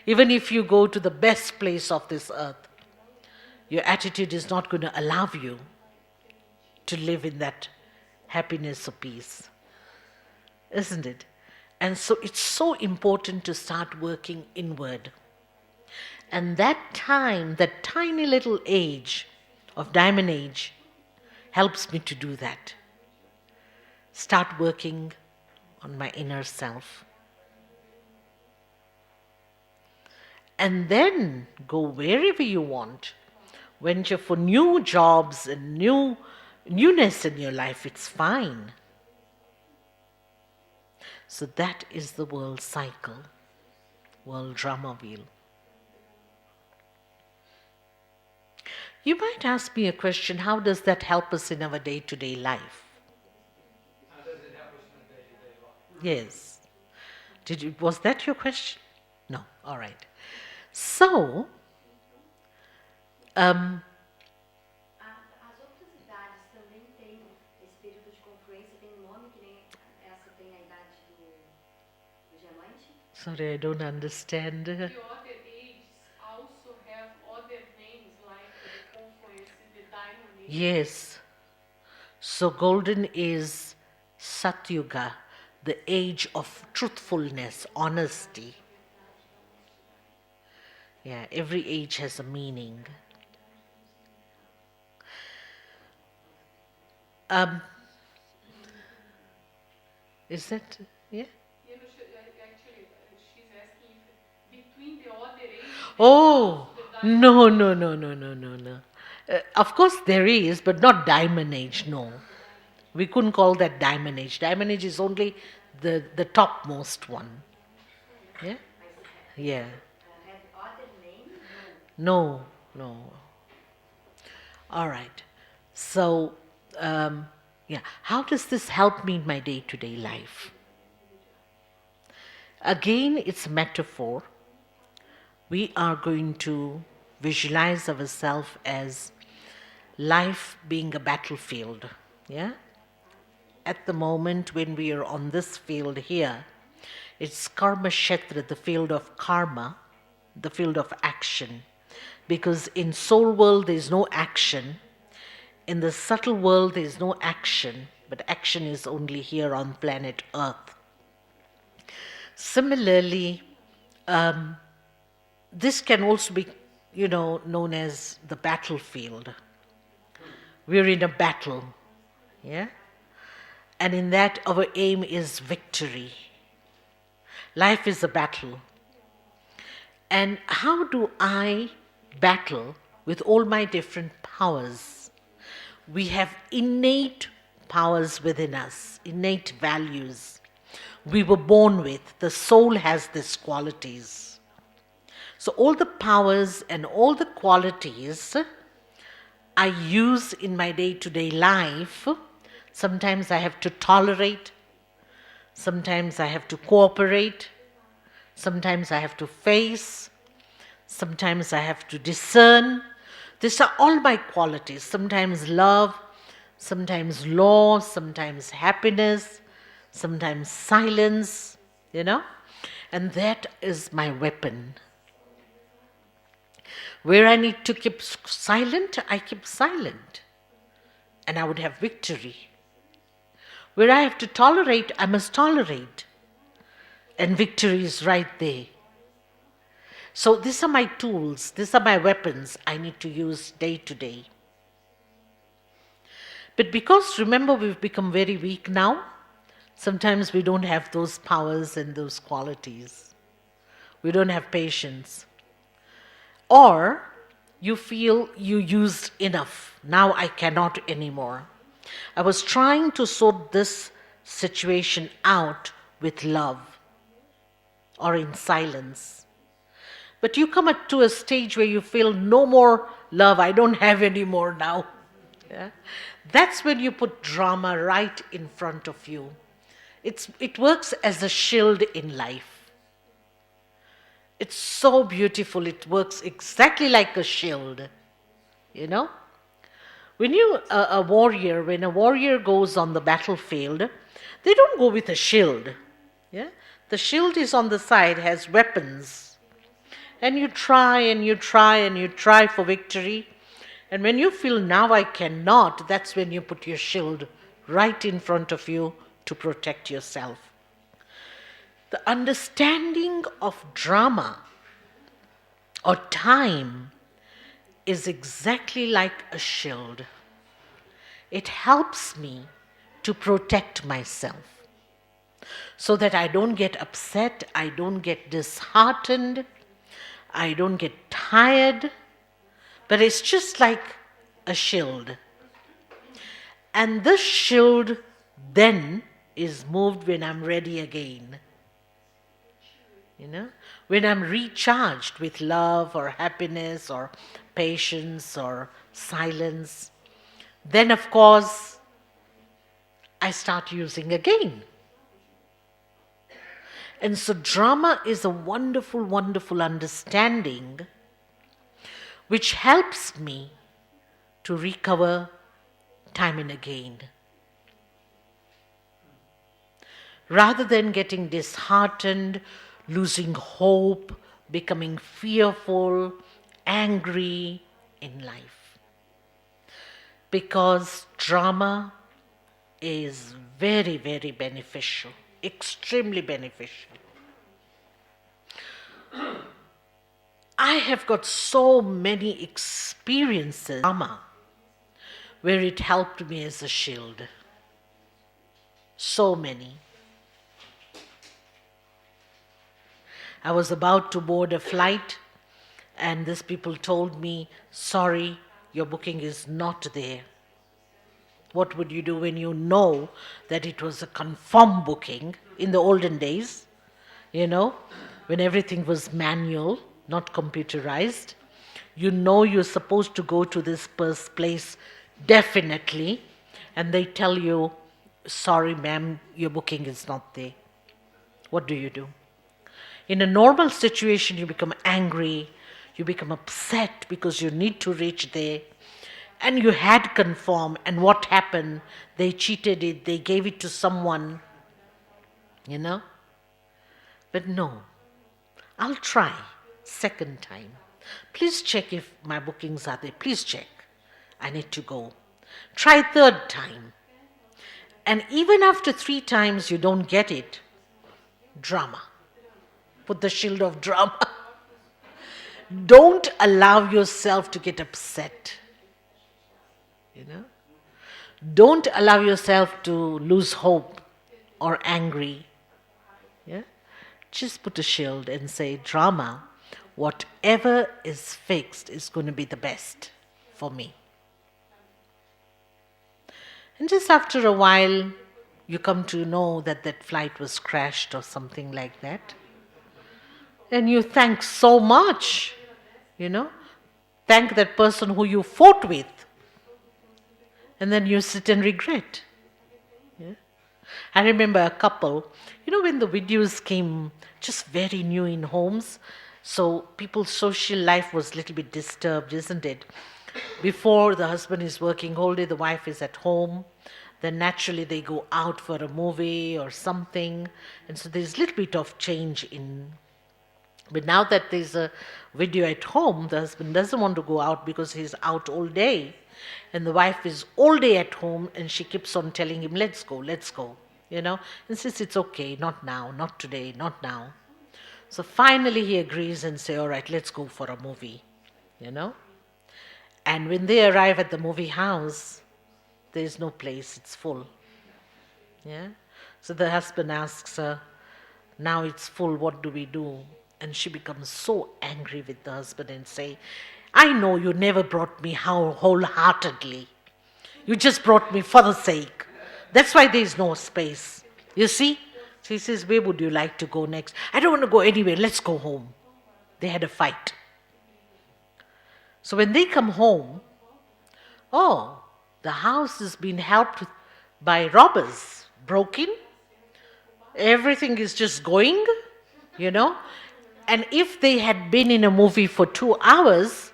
Even if you go to the best place of this earth, your attitude is not going to allow you to live in that happiness or peace. Isn't it? And so it's so important to start working inward. And that time, that tiny little age of Diamond Age, helps me to do that. Start working on my inner self. And then go wherever you want. Venture for new jobs and newness in your life, it's fine. So that is the world cycle, world drama wheel. You might ask me a question, how does that help us in our day-to-day life? How does it help us in the day-to-day life? Yes. Was that your question? No. All right. So, As outras idades também têm esse período de confluência, tem um nome que nem essa tem a idade do diamante? sorry, I don't understand. The other ages also have other names like the confluence in the diamond age. Yes. So golden is Satyuga, the age of truthfulness, honesty. Yeah, every age has a meaning. Is that, yeah? You know, actually, she's asking if between the other ages. Oh, no. Of course there is, but not Diamond Age, no. We couldn't call that Diamond Age. Diamond Age is only the topmost one. Yeah? Yeah. Have other names? No. All right. So, yeah, how does this help me in my day-to-day life? Again, it's metaphor. We are going to visualize ourselves as life being a battlefield. Yeah? At the moment when we are on this field here, it's Karma Kshetra, the field of karma, the field of action. Because in soul world there is no action. In the subtle world there is no action, but action is only here on planet Earth. Similarly, this can also be known as the battlefield. We're in a battle, yeah? And in that, our aim is victory. Life is a battle. And how do I battle with all my different powers? We have innate powers within us, innate values. We were born with. The soul has these qualities. So all the powers and all the qualities I use in my day-to-day life. Sometimes I have to tolerate. Sometimes I have to cooperate. Sometimes I have to face. Sometimes I have to discern. These are all my qualities. Sometimes love, sometimes law, sometimes happiness, sometimes silence, And that is my weapon. Where I need to keep silent, I keep silent. And I would have victory. Where I have to tolerate, I must tolerate. And victory is right there. So these are my tools, these are my weapons I need to use day to day. But because, remember, we've become very weak now, sometimes we don't have those powers and those qualities. We don't have patience. Or you feel you used enough, now I cannot anymore. I was trying to sort this situation out with love or in silence. But you come to a stage where you feel no more love, I don't have any more now. Yeah? That's when you put drama right in front of you. It works as a shield in life. It's so beautiful, it works exactly like a shield, When when a warrior goes on the battlefield, they don't go with a shield. Yeah? The shield is on the side, has weapons. And you try and you try and you try for victory. And when you feel now I cannot, that's when you put your shield right in front of you to protect yourself. The understanding of drama or time is exactly like a shield. It helps me to protect myself so that I don't get upset, I don't get disheartened, I don't get tired, but it's just like a shield. And this shield then is moved when I'm ready again. When I'm recharged with love or happiness or patience or silence, then of course I start using again. And so drama is a wonderful, wonderful understanding which helps me to recover time and again. Rather than getting disheartened, losing hope, becoming fearful, angry in life. Because drama is very, very beneficial, extremely beneficial. I have got so many experiences in drama where it helped me as a shield. So many. I was about to board a flight and these people told me, sorry, your booking is not there. What would you do when you know that it was a confirmed booking in the olden days, when everything was manual, not computerized? You're supposed to go to this place definitely, and they tell you, sorry ma'am, your booking is not there. What do you do? In a normal situation, you become angry, you become upset because you need to reach there. And you had confirmed, and what happened? They cheated it, they gave it to someone, But no, I'll try second time. Please check if my bookings are there. Please check. I need to go. Try third time. And even after 3 times you don't get it, drama. Put the shield of drama. Don't allow yourself to get upset. You know? Don't allow yourself to lose hope or angry. Yeah? Just put a shield and say, drama, whatever is fixed is going to be the best for me. And just after a while, you come to know that that flight was crashed or something like that. And you thank so much, you know. Thank that person who you fought with. And then you sit and regret. Yeah? I remember a couple, when the videos came just very new in homes, so people's social life was a little bit disturbed, isn't it? Before, the husband is working whole day, the wife is at home. Then naturally they go out for a movie or something. And so there's a little bit of change in. But now that there's a video at home, the husband doesn't want to go out because he's out all day. And the wife is all day at home and she keeps on telling him, let's go, And says, it's okay, not now, not today, not now. So finally he agrees and say, all right, let's go for a movie, And when they arrive at the movie house, there's no place, it's full. Yeah. So the husband asks her, now it's full, what do we do? And she becomes so angry with the husband and say, I know you never brought me wholeheartedly. You just brought me for the sake. That's why there's no space. You see? So he says, where would you like to go next? I don't want to go anywhere, let's go home. They had a fight. So when they come home, the house has been helped by robbers, broken. Everything is just going, And if they had been in a movie for 2 hours,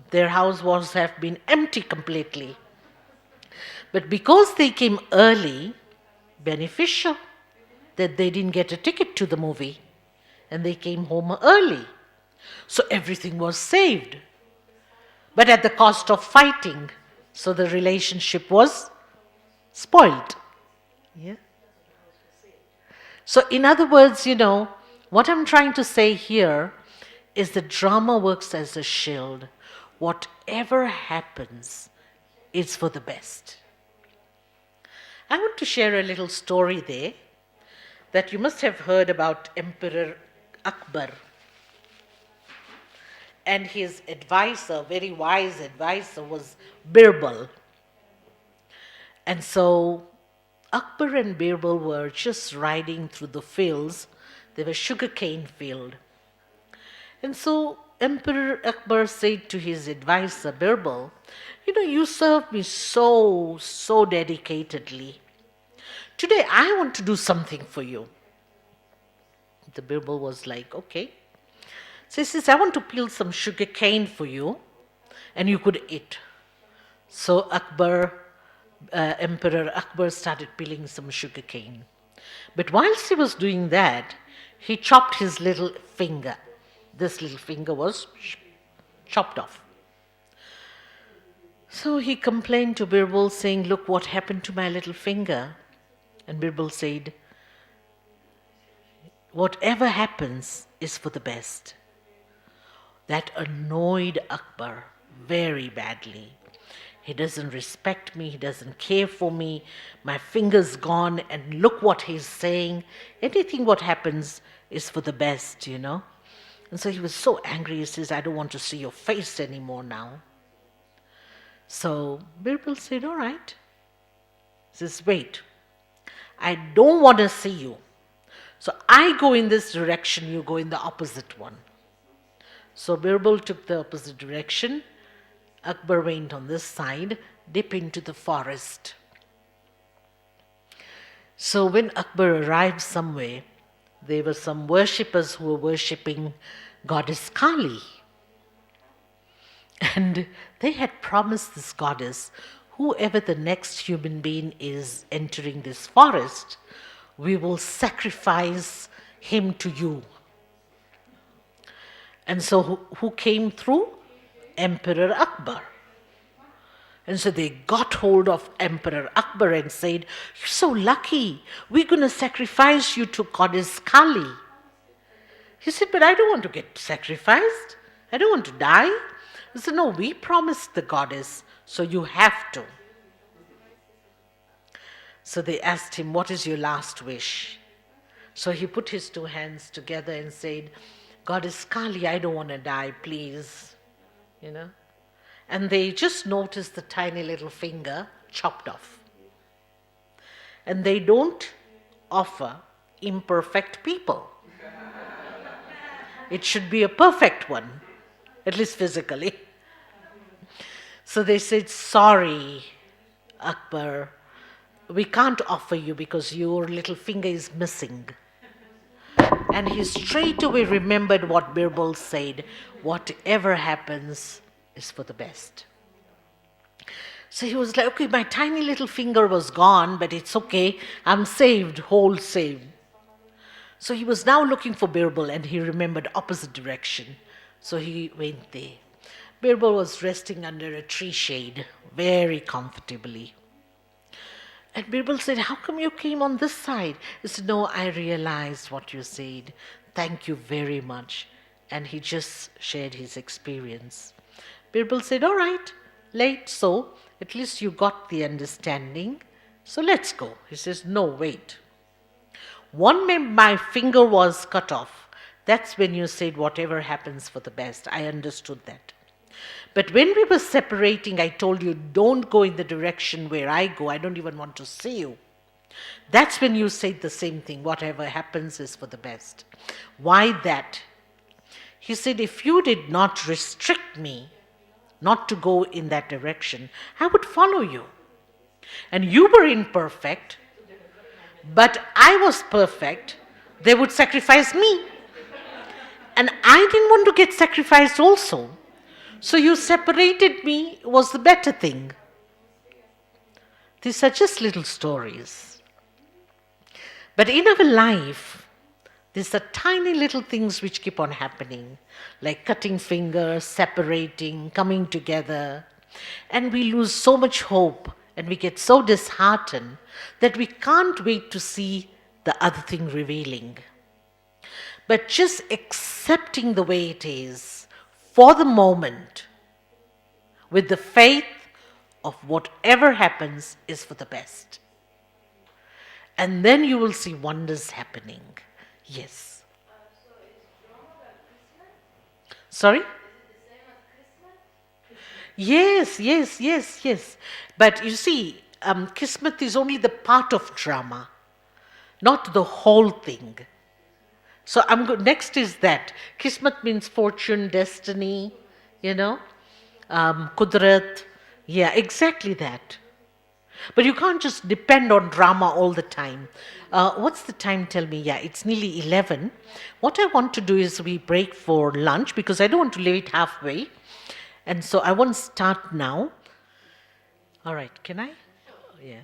their house was have been empty completely. But because they came early, beneficial that they didn't get a ticket to the movie and they came home early. So everything was saved. But at the cost of fighting. So the relationship was spoiled. Yeah. So in other words, what I'm trying to say here is that drama works as a shield. Whatever happens, it's for the best. I want to share a little story there that you must have heard about Emperor Akbar. And his advisor, very wise advisor, was Birbal. And so Akbar and Birbal were just riding through the fields. There was sugarcane field. And so Emperor Akbar said to his advisor, Birbal, you served me so dedicatedly. Today I want to do something for you. The Birbal was like, okay. So he says, I want to peel some sugar cane for you and you could eat. So Emperor Akbar started peeling some sugar cane. But whilst he was doing that, he chopped his little finger. This little finger was chopped off. So he complained to Birbal saying, look what happened to my little finger. And Birbal said, whatever happens is for the best. That annoyed Akbar very badly. He doesn't respect me, he doesn't care for me, my finger's gone, and look what he's saying. Anything what happens is for the best, And so he was so angry, he says, I don't want to see your face anymore now. So Birbal said, all right. He says, wait, I don't want to see you. So I go in this direction, you go in the opposite one. So Birbal took the opposite direction. Akbar went on this side, deep into the forest. So when Akbar arrived somewhere, there were some worshippers who were worshipping goddess Kali. And they had promised this goddess, whoever the next human being is entering this forest, we will sacrifice him to you. And so who came through? Emperor Akbar. And so they got hold of Emperor Akbar and said, you're so lucky, we're going to sacrifice you to goddess Kali. He said, but I don't want to get sacrificed. I don't want to die. He said, no, we promised the goddess, so you have to. So they asked him, what is your last wish? So he put his two hands together and said, Goddess Kali, I don't want to die, please. You know? And they just noticed the tiny little finger chopped off. And they don't offer imperfect people. It should be a perfect one, at least physically. So they said, sorry, Akbar, we can't offer you because your little finger is missing. And he straight away remembered what Birbal said, whatever happens is for the best. So he was like, okay, my tiny little finger was gone, but it's okay, I'm saved, whole saved. So he was now looking for Birbal and he remembered opposite direction. So he went there. Birbal was resting under a tree shade, very comfortably. And Birbal said, how come you came on this side? He said, no, I realized what you said. Thank you very much. And he just shared his experience. Birbal said, all right, late so, at least you got the understanding. So let's go. He says, no, wait. My finger was cut off. That's when you said whatever happens for the best. I understood that. But when we were separating, I told you, don't go in the direction where I go. I don't even want to see you. That's when you said the same thing. Whatever happens is for the best. Why that? He said, if you did not restrict me not to go in that direction, I would follow you. And you were imperfect, but I was perfect. They would sacrifice me. And I didn't want to get sacrificed also. So you separated me was the better thing. These are just little stories. But in our life, these are tiny little things which keep on happening, like cutting fingers, separating, coming together. And we lose so much hope and we get so disheartened that we can't wait to see the other thing revealing. But just accepting the way it is for the moment with the faith of whatever happens is for the best. And then you will see wonders happening. Yes. So is drama about Christmas? Sorry? Is it the same as Christmas? Yes. But you see, Kismet is only the part of drama, not the whole thing. So next is that. Kismet means fortune, destiny, Kudrat. Yeah, exactly that. But you can't just depend on drama all the time. What's the time? Tell me. Yeah, it's nearly 11. What I want to do is we break for lunch because I don't want to leave it halfway. And so I want to start now. All right, can I? Yeah.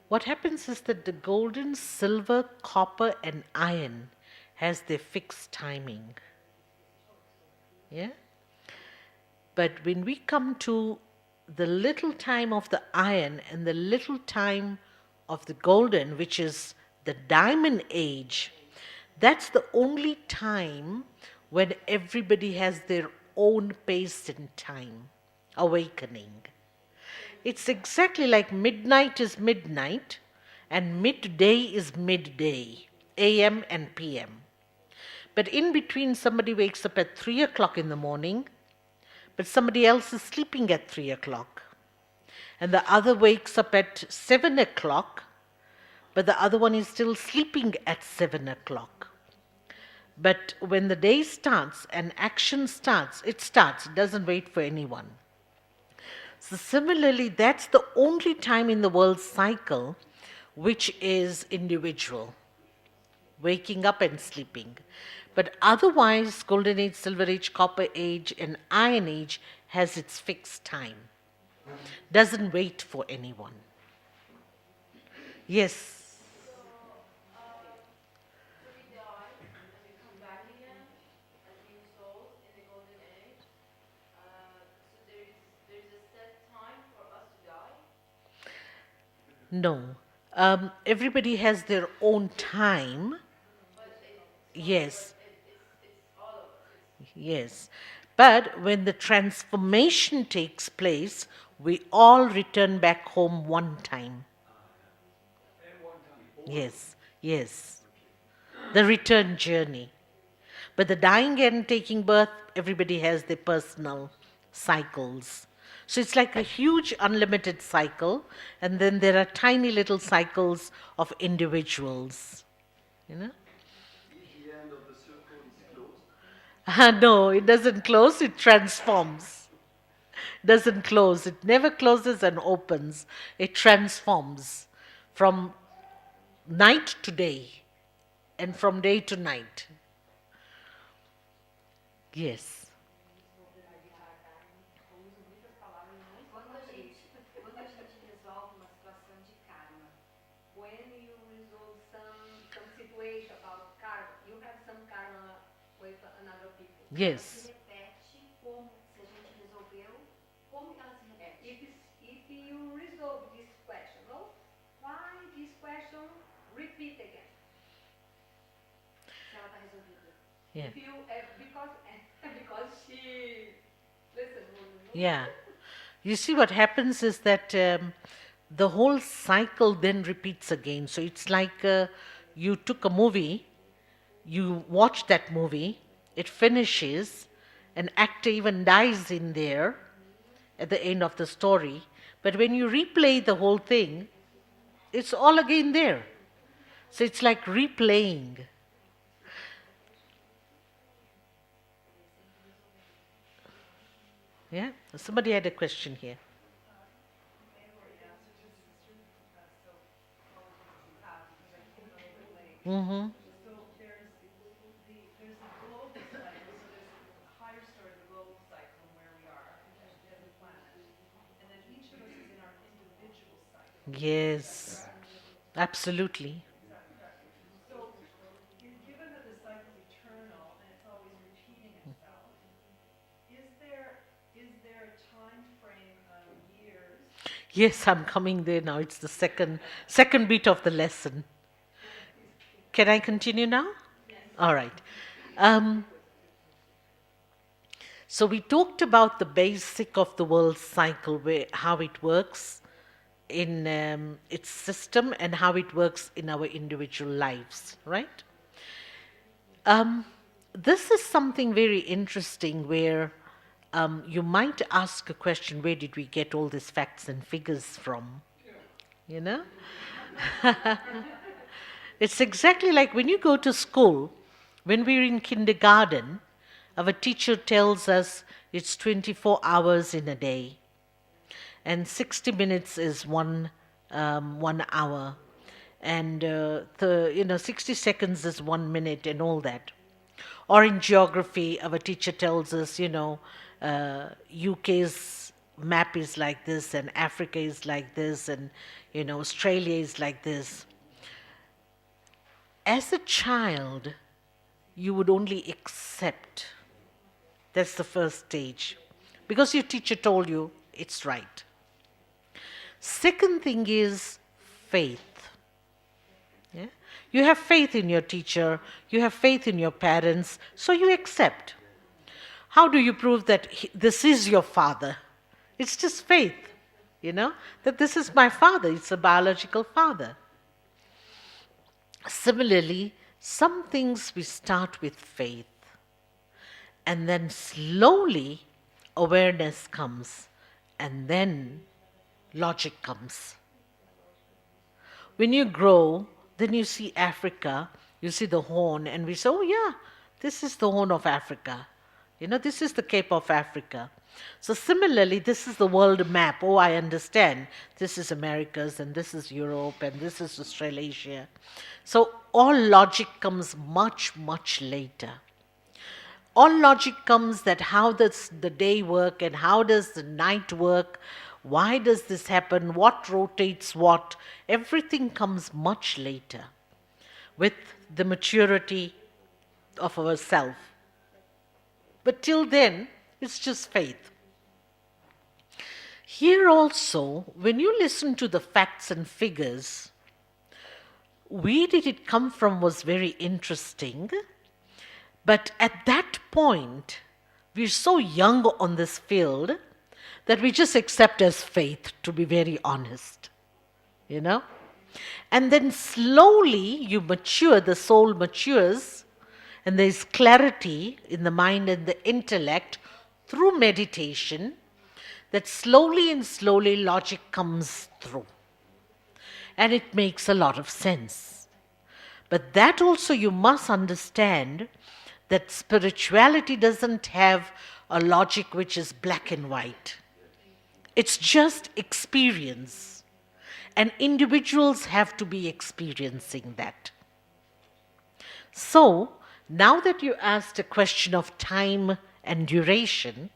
What happens is that the golden, silver, copper, and iron has their fixed timing. Yeah? But when we come to the little time of the iron and the little time of the golden, which is the diamond age, that's the only time when everybody has their own pace and time, awakening. It's exactly like midnight is midnight and midday is midday, AM and PM. But in between, somebody wakes up at 3 o'clock in the morning, but somebody else is sleeping at 3 o'clock. And the other wakes up at 7 o'clock, but the other one is still sleeping at 7 o'clock. But when the day starts and action starts, it doesn't wait for anyone. So similarly, that's the only time in the world's cycle which is individual, waking up and sleeping. But otherwise, Golden Age, Silver Age, Copper Age, and Iron Age has its fixed time. Doesn't wait for anyone. Yes. So we die and we come back again as new souls in the golden age. So there's a set time for us to die. No. Everybody has their own time. But Yes. it's all of us. Yes. But when the transformation takes place, we all return back home one time. Yes, yes. The return journey. But the dying and taking birth, everybody has their personal cycles. So it's like a huge unlimited cycle, and then there are tiny little cycles of individuals. You know? If the end of the circle is closed, No, it doesn't close, it transforms. Doesn't close, it never closes and opens. It transforms from night to day and from day to night. Yes. Quando a gente resolve uma situação de karma, when you resolve some situation about karma, you have some karma with another people. Yes. Se repete como se a gente resolveu, como que ela se repete? If you resolve this question, no? Why this question repeat again? Se ela está resolvida. Yeah. If you, because she listen. Yeah. You see, what happens is that the whole cycle then repeats again. So it's like you took a movie, you watch that movie, it finishes, an actor even dies in there at the end of the story. But when you replay the whole thing, it's all again there. So it's like replaying. Yeah? Somebody had a question here. Mm-hmm. So there's the global cycle, so there's a higher story, the global cycle, and where we are as a planet. And then each of us is in our individual cycle. Yes, absolutely. So given that the cycle is eternal and it's always repeating itself, is there a time frame of years? Yes, I'm coming there now. It's the second bit of the lesson. Can I continue now? Yes. All right. So we talked about the basic of the world cycle, how it works in its system and how it works in our individual lives, right? This is something very interesting where you might ask a question, where did we get all these facts and figures from? You know? It's exactly like when you go to school, when we're in kindergarten, our teacher tells us it's 24 hours in a day, and 60 minutes is one hour, and 60 seconds is 1 minute, and all that. Or in geography, our teacher tells us, UK's map is like this, and Africa is like this, and Australia is like this. As a child, you would only accept. That's the first stage. Because your teacher told you it's right. Second thing is faith. Yeah? You have faith in your teacher, you have faith in your parents, so you accept. How do you prove that this is your father? It's just faith, that this is my father, it's a biological father. Similarly, some things we start with faith, and then slowly awareness comes, and then logic comes. When you grow, then you see Africa, you see the horn, and we say, oh yeah, this is the horn of Africa. This is the Cape of Africa. So similarly, this is the world map. Oh, I understand. This is Americas, and this is Europe, and this is Australasia. So all logic comes much, much later. All logic comes that how does the day work and how does the night work? Why does this happen? What rotates what? Everything comes much later with the maturity of ourself. But till then, it's just faith. Here also, when you listen to the facts and figures, where did it come from was very interesting. But at that point, we're so young on this field that we just accept as faith, to be very honest, you know. And then slowly you mature, the soul matures, and there's clarity in the mind and the intellect through meditation, that slowly and slowly logic comes through. And it makes a lot of sense. But that also you must understand that spirituality doesn't have a logic which is black and white. It's just experience. And individuals have to be experiencing that. So, now that you asked a question of time and duration,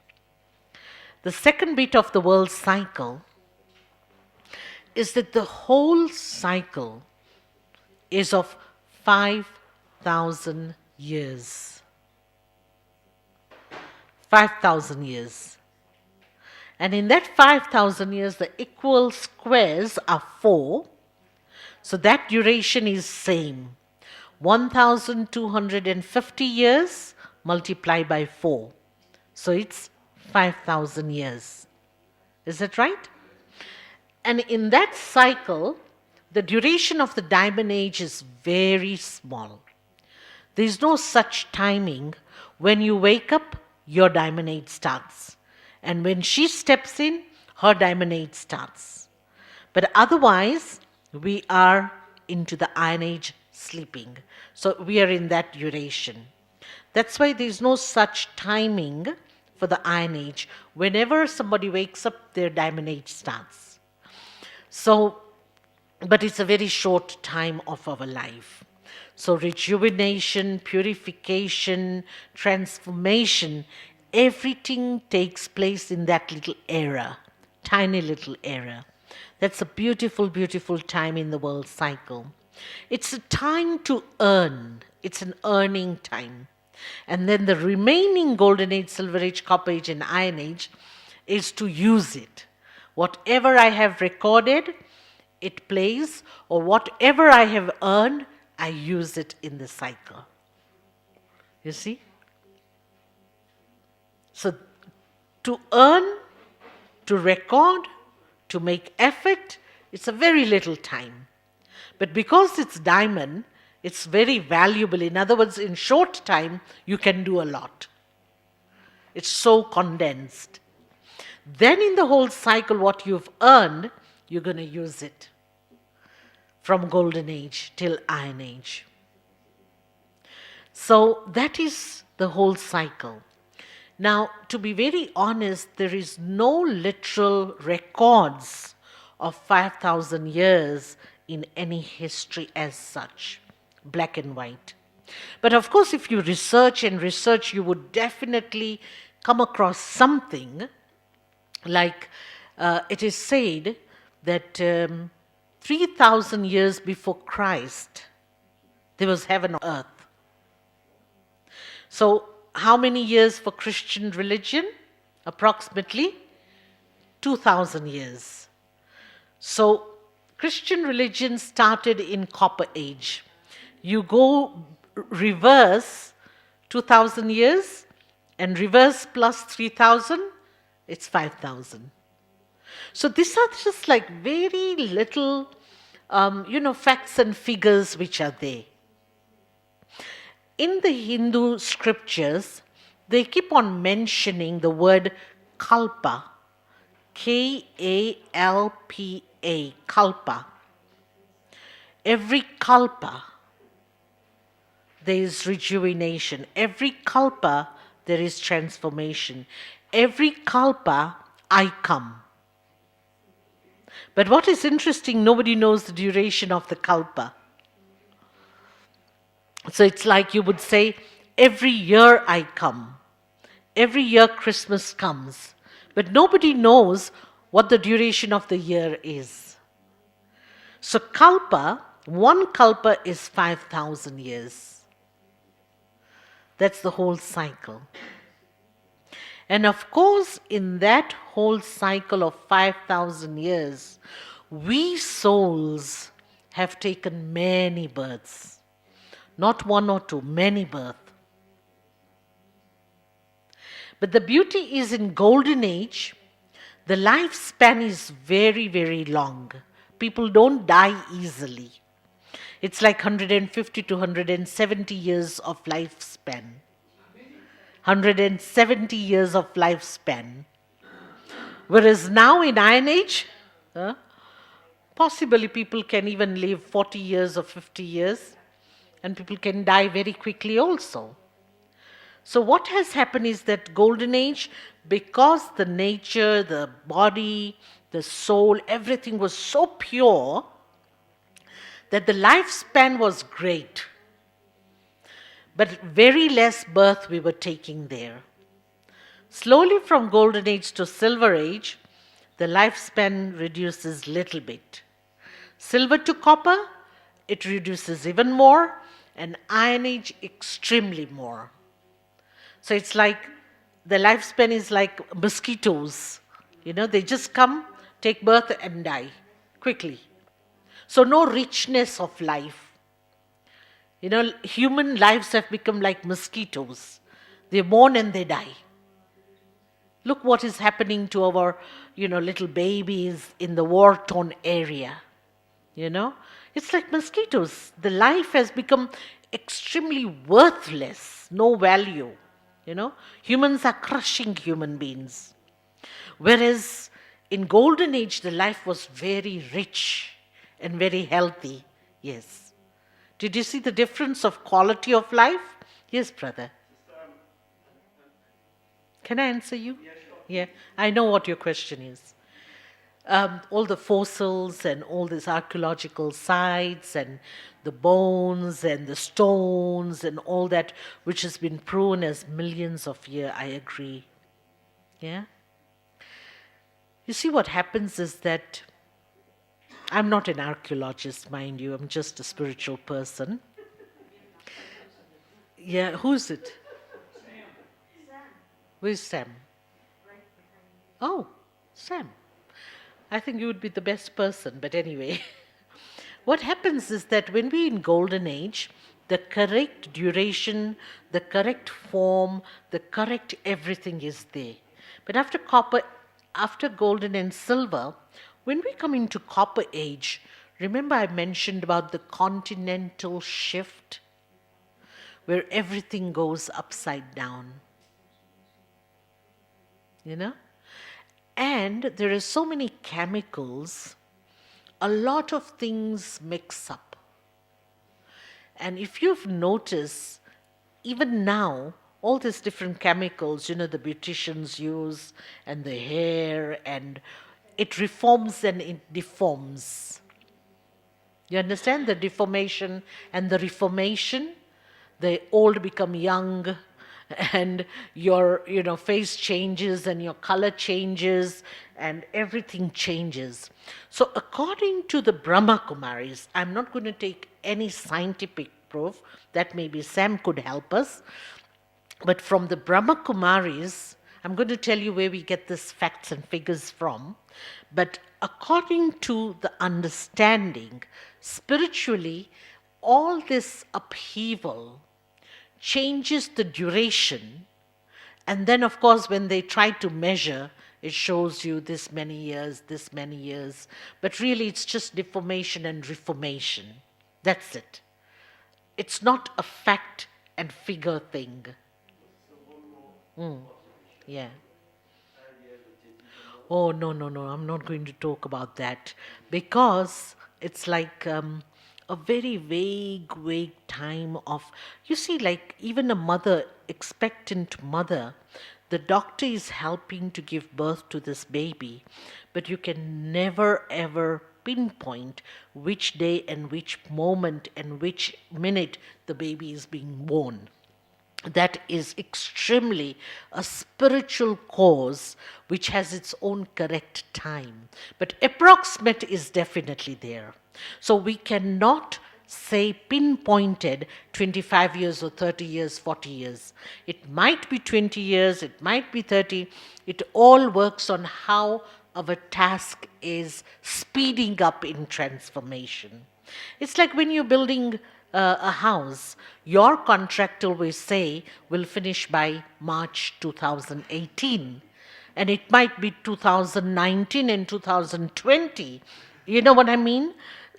the second bit of the world cycle is that the whole cycle is of 5,000 years. 5,000 years. And in that 5,000 years, the equal squares are 4. So that duration is same. 1,250 years multiplied by 4. So it's 5,000 years. Is that right? And in that cycle, the duration of the diamond age is very small. There is no such timing. When you wake up, your diamond age starts. And when she steps in, her diamond age starts. But otherwise, we are into the iron age sleeping. So we are in that duration. That's why there is no such timing for the iron age. Whenever somebody wakes up, their diamond age starts. So, but it's a very short time of our life. So rejuvenation, purification, transformation, everything takes place in that little era, tiny little era. That's a beautiful, beautiful time in the world cycle. It's a time to earn. It's an earning time. And then the remaining golden age, silver age, copper age, and iron age is to use it. Whatever I have recorded, it plays, or whatever I have earned, I use it in the cycle. You see? So, to earn, to record, to make effort, it's a very little time. But because it's diamond, it's very valuable. In other words, in short time, you can do a lot. It's so condensed. Then in the whole cycle, what you've earned, you're going to use it. From golden age till iron age. So that is the whole cycle. Now, to be very honest, there is no literal records of 5,000 years in any history as such, black and white. But of course, if you research and research, you would definitely come across something like it is said that 3,000 years before Christ, there was heaven on earth. So, how many years for Christian religion? Approximately 2,000 years. So, Christian religion started in Copper Age. You go reverse 2,000 years and reverse plus 3,000, it's 5,000. So these are just like very little, facts and figures which are there. In the Hindu scriptures, they keep on mentioning the word kalpa, K-A-L-P-A, kalpa. Every kalpa, there is rejuvenation. Every kalpa, there is transformation. Every kalpa, I come. But what is interesting, nobody knows the duration of the kalpa. So it's like you would say, every year I come. Every year Christmas comes. But nobody knows what the duration of the year is. So kalpa, one kalpa is 5,000 years. That's the whole cycle. And of course, in that whole cycle of 5,000 years, we souls have taken many births. Not one or two, many births. But the beauty is in golden age, the lifespan is very, very long. People don't die easily. It's like 150 to 170 years of lifespan. 170 years of lifespan. Whereas now in Iron Age, huh, possibly people can even live 40 years or 50 years, and people can die very quickly also. So what has happened is that golden age, because the nature, the body, the soul, everything was so pure that the lifespan was great. But very less birth we were taking there. Slowly from golden age to silver age, the lifespan reduces little bit. Silver to copper, it reduces even more, and iron age extremely more. So it's like the lifespan is like mosquitoes. They just come, take birth, and die quickly. So no richness of life. Human lives have become like mosquitoes. They born and they die. Look what is happening to our, little babies in the war-torn area. It's like mosquitoes. The life has become extremely worthless, no value. Humans are crushing human beings. Whereas in golden age, the life was very rich and very healthy. Yes. Did you see the difference of quality of life? Yes, brother. Can I answer you? Yeah, I know what your question is. All the fossils and all these archaeological sites and the bones and the stones and all that which has been proven as millions of years, I agree. Yeah? You see, what happens is that I'm not an archaeologist, mind you, I'm just a spiritual person. Yeah, who's it? Where's Sam? Oh, Sam. I think you would be the best person, but anyway. What happens is that when we're in golden age, the correct duration, the correct form, the correct everything is there. But after copper, after golden and silver, when we come into copper age, remember I mentioned about the continental shift, where everything goes upside down. And there are so many chemicals, a lot of things mix up. And if you've noticed, even now, all these different chemicals, the beauticians use, and the hair, and it reforms and it deforms. You understand the deformation and the reformation? The old become young, and your face changes and your color changes and everything changes. So according to the Brahma Kumaris, I'm not going to take any scientific proof, that maybe Sam could help us, but from the Brahma Kumaris, I'm going to tell you where we get these facts and figures from. But according to the understanding, spiritually, all this upheaval changes the duration, and then of course when they try to measure, it shows you this many years, but really it's just deformation and reformation. That's it. It's not a fact and figure thing. Yeah. Oh, no, I'm not going to talk about that, because it's like a very vague time of, you see, like even a mother, expectant mother, the doctor is helping to give birth to this baby, but you can never ever pinpoint which day and which moment and which minute the baby is being born. That is extremely a spiritual cause which has its own correct time. But approximate is definitely there. So we cannot say pinpointed 25 years or 30 years, 40 years. It might be 20 years, it might be 30. It all works on how our task is speeding up in transformation. It's like when you're building a house, your contractor will say will finish by March 2018. And it might be 2019 and 2020. You know what I mean?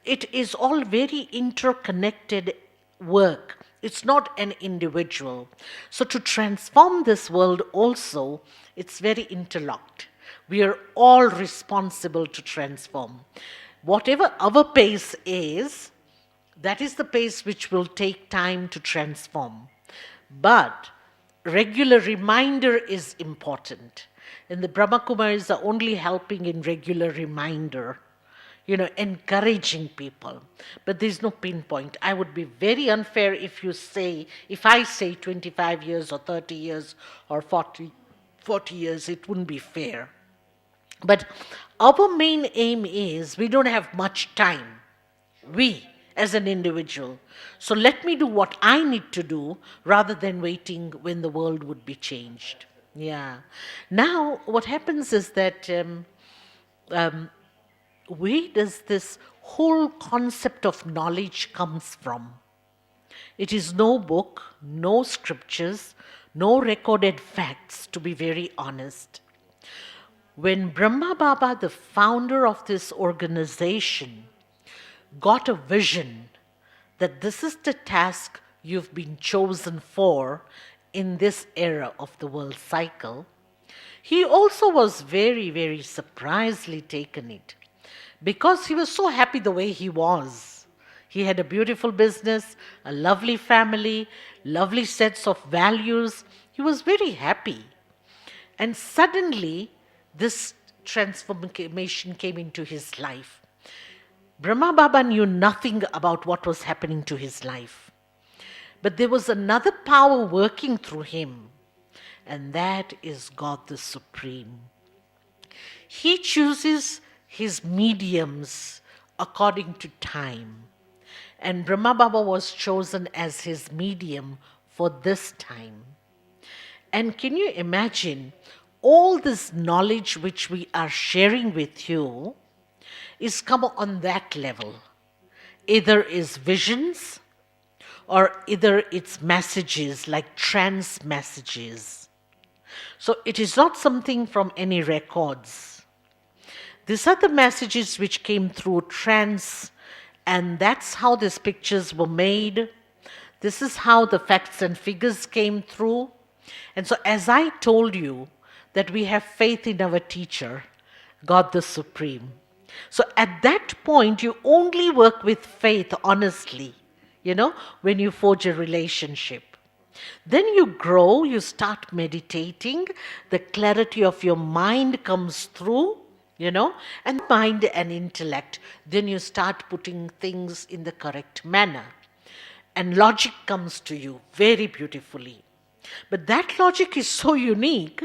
It is all very interconnected work. It's not an individual. So to transform this world also, it's very interlocked. We are all responsible to transform. Whatever our pace is, that is the pace which will take time to transform. But regular reminder is important. And the Brahma Kumaris are only helping in regular reminder, encouraging people. But there's no pinpoint. I would be very unfair if I say 25 years or 30 years or 40 years, it wouldn't be fair. But our main aim is we don't have much time. We, as an individual. So let me do what I need to do rather than waiting when the world would be changed. Yeah. Now, what happens is that where does this whole concept of knowledge comes from? It is no book, no scriptures, no recorded facts, to be very honest. When Brahma Baba, the founder of this organization, got a vision that this is the task you've been chosen for in this era of the world cycle, he also was very, very surprisingly taken it because he was so happy the way he was. He had a beautiful business, a lovely family, lovely sets of values. He was very happy. And suddenly, this transformation came into his life. Brahma Baba knew nothing about what was happening to his life. But there was another power working through him, and that is God the Supreme. He chooses his mediums according to time. And Brahma Baba was chosen as his medium for this time. And can you imagine all this knowledge which we are sharing with you is come on that level. Either is visions or either it's messages like trance messages. So it is not something from any records. These are the messages which came through trance, and that's how these pictures were made. This is how the facts and figures came through. And so as I told you that we have faith in our teacher, God the Supreme. So at that point, you only work with faith honestly, when you forge a relationship. Then you grow, you start meditating, the clarity of your mind comes through, and mind and intellect. Then you start putting things in the correct manner. And logic comes to you very beautifully. But that logic is so unique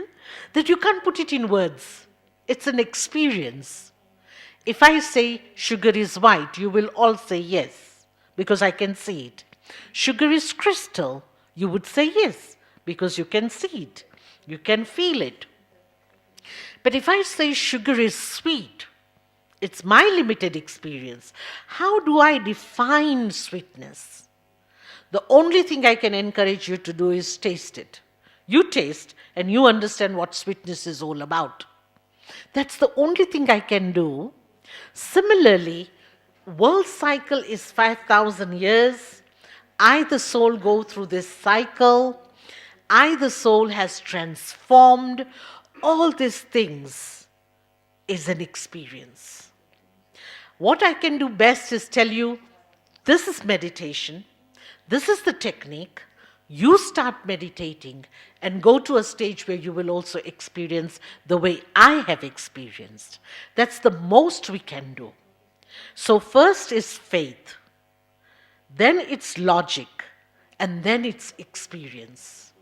that you can't put it in words. It's an experience. If I say sugar is white, you will all say yes, because I can see it. Sugar is crystal, you would say yes, because you can see it. You can feel it. But if I say sugar is sweet, it's my limited experience. How do I define sweetness? The only thing I can encourage you to do is taste it. You taste and you understand what sweetness is all about. That's the only thing I can do. Similarly, world cycle is 5,000 years. I, the soul, go through this cycle. I, the soul, has transformed. All these things is an experience. What I can do best is tell you, this is meditation. This is the technique. You start meditating and go to a stage where you will also experience the way I have experienced. That's the most we can do. So first is faith, then it's logic, and then it's experience.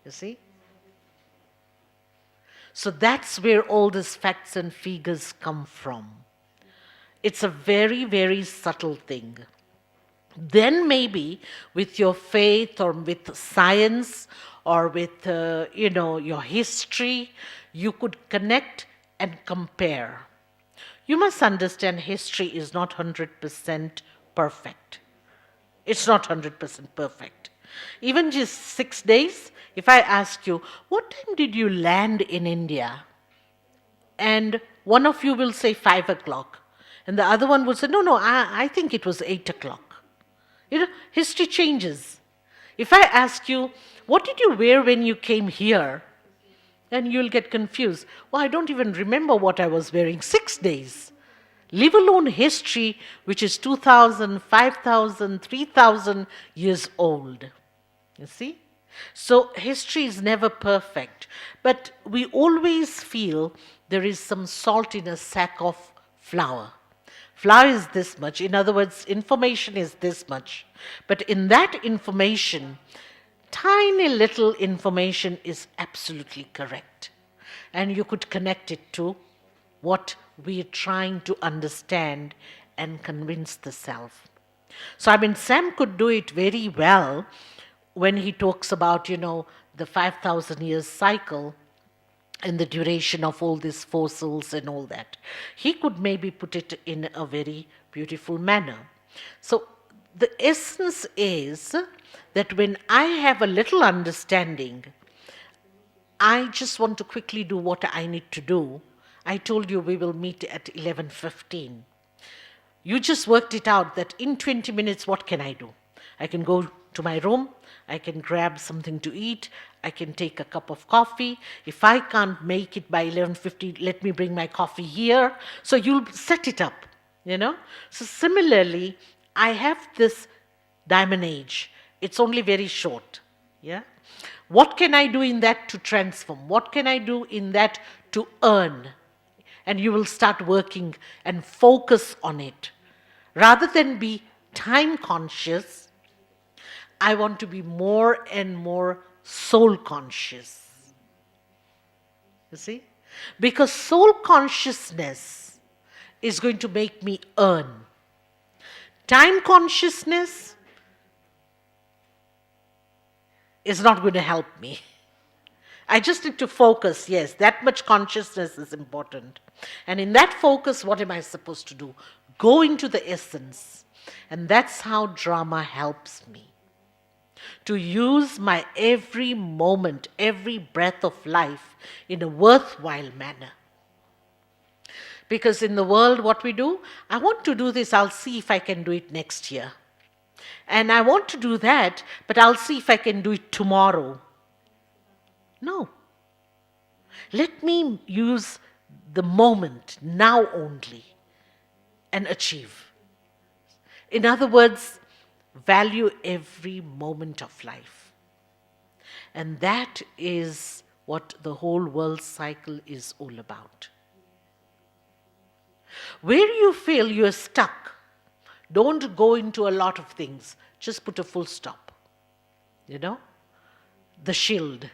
You see? So that's where all these facts and figures come from. It's a very, very subtle thing. Then maybe with your faith or with science or with, your history, you could connect and compare. You must understand history is not 100% perfect. It's not 100% perfect. Even just 6 days, if I ask you, what time did you land in India? And one of you will say 5 o'clock. And the other one will say, no, no, I think it was 8 o'clock. History changes. If I ask you, what did you wear when you came here? Then you'll get confused. Well, I don't even remember what I was wearing. 6 days. Leave alone history, which is 2,000, 5,000, 3,000 years old. You see? So history is never perfect. But we always feel there is some salt in a sack of flour. Flour is this much. In other words, information is this much. But in that information, tiny little information is absolutely correct. And you could connect it to what we're trying to understand and convince the self. So, I mean, Sam could do it very well when he talks about, the 5,000 years cycle and the duration of all these fossils and all that. He could maybe put it in a very beautiful manner. So, the essence is that when I have a little understanding, I just want to quickly do what I need to do. I told you we will meet at 11:15. You just worked it out that in 20 minutes, what can I do? I can go to my room, I can grab something to eat, I can take a cup of coffee. If I can't make it by 11:50, let me bring my coffee here. So you'll set it up, So similarly, I have this diamond age. It's only very short, yeah? What can I do in that to transform? What can I do in that to earn? And you will start working and focus on it. Rather than be time conscious, I want to be more and more soul conscious. You see? Because soul consciousness is going to make me earn. Time consciousness is not going to help me. I just need to focus. Yes, that much consciousness is important. And in that focus, what am I supposed to do? Go into the essence. And that's how drama helps me. To use my every moment, every breath of life in a worthwhile manner. Because in the world, what we do, I want to do this, I'll see if I can do it next year. And I want to do that, but I'll see if I can do it tomorrow. No. Let me use the moment, now only, and achieve. In other words, value every moment of life. And that is what the whole world cycle is all about. Where you feel you're stuck, don't go into a lot of things. Just put a full stop. The shield.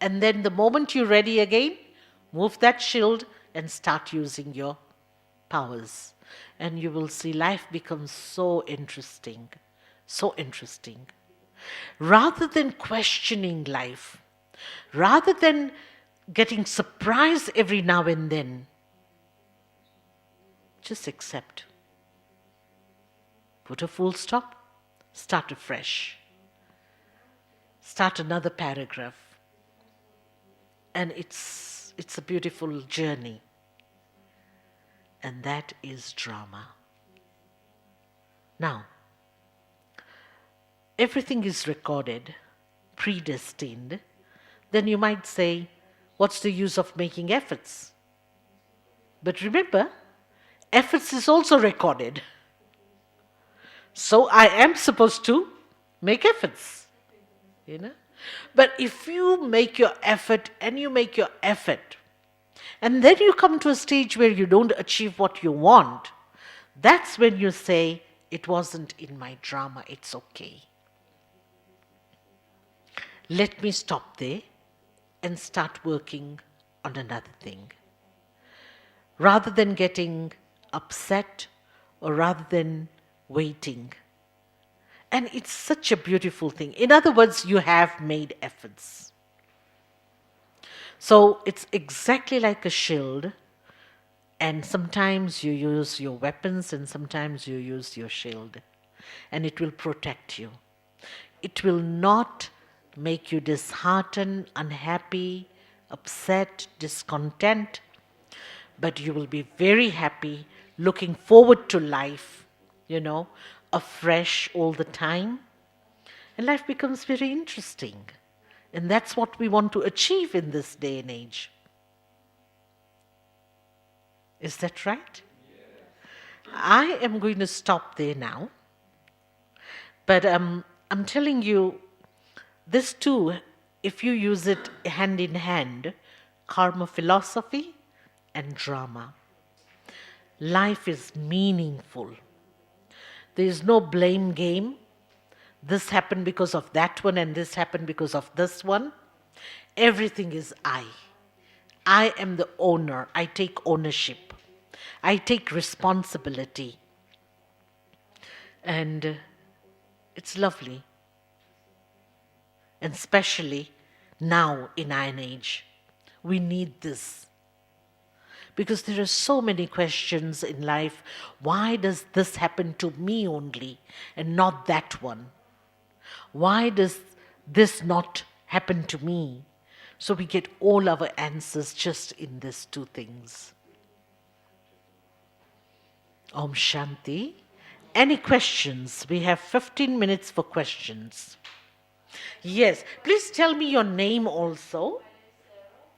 And then the moment you're ready again, move that shield and start using your powers. And you will see life becomes so interesting. So interesting. Rather than questioning life, rather than getting surprised every now and then, just accept. Put a full stop, start afresh. Start another paragraph. And it's a beautiful journey. And that is drama. Now, everything is recorded, predestined. Then you might say, what's the use of making efforts? But remember, efforts is also recorded. So I am supposed to make efforts. But if you make your effort and you make your effort, and then you come to a stage where you don't achieve what you want, that's when you say, it wasn't in my drama, it's okay. Let me stop there and start working on another thing. Rather than getting upset or rather than waiting. And it's such a beautiful thing. In other words, you have made efforts. So it's exactly like a shield. And sometimes you use your weapons and sometimes you use your shield. and it will protect you. It will not make you disheartened, unhappy, upset, discontent, but you will be very happy, looking forward to life, you know, afresh all the time. And life becomes very interesting. And that's what we want to achieve in this day and age. Is that right? I am going to stop there now. But I'm telling you, this too, if you use it hand in hand, karma philosophy and drama. Life is meaningful. There is no blame game. This happened because of that one and this happened because of this one. Everything is I. I am the owner. I take ownership. I take responsibility. And it's lovely. And especially now in Iron Age, we need this. Because there are so many questions in life. Why does this happen to me only and not that one? Why does this not happen to me? So we get all our answers just in these two things. Om Shanti. Any questions? We have 15 minutes for questions. Yes. Please tell me your name also.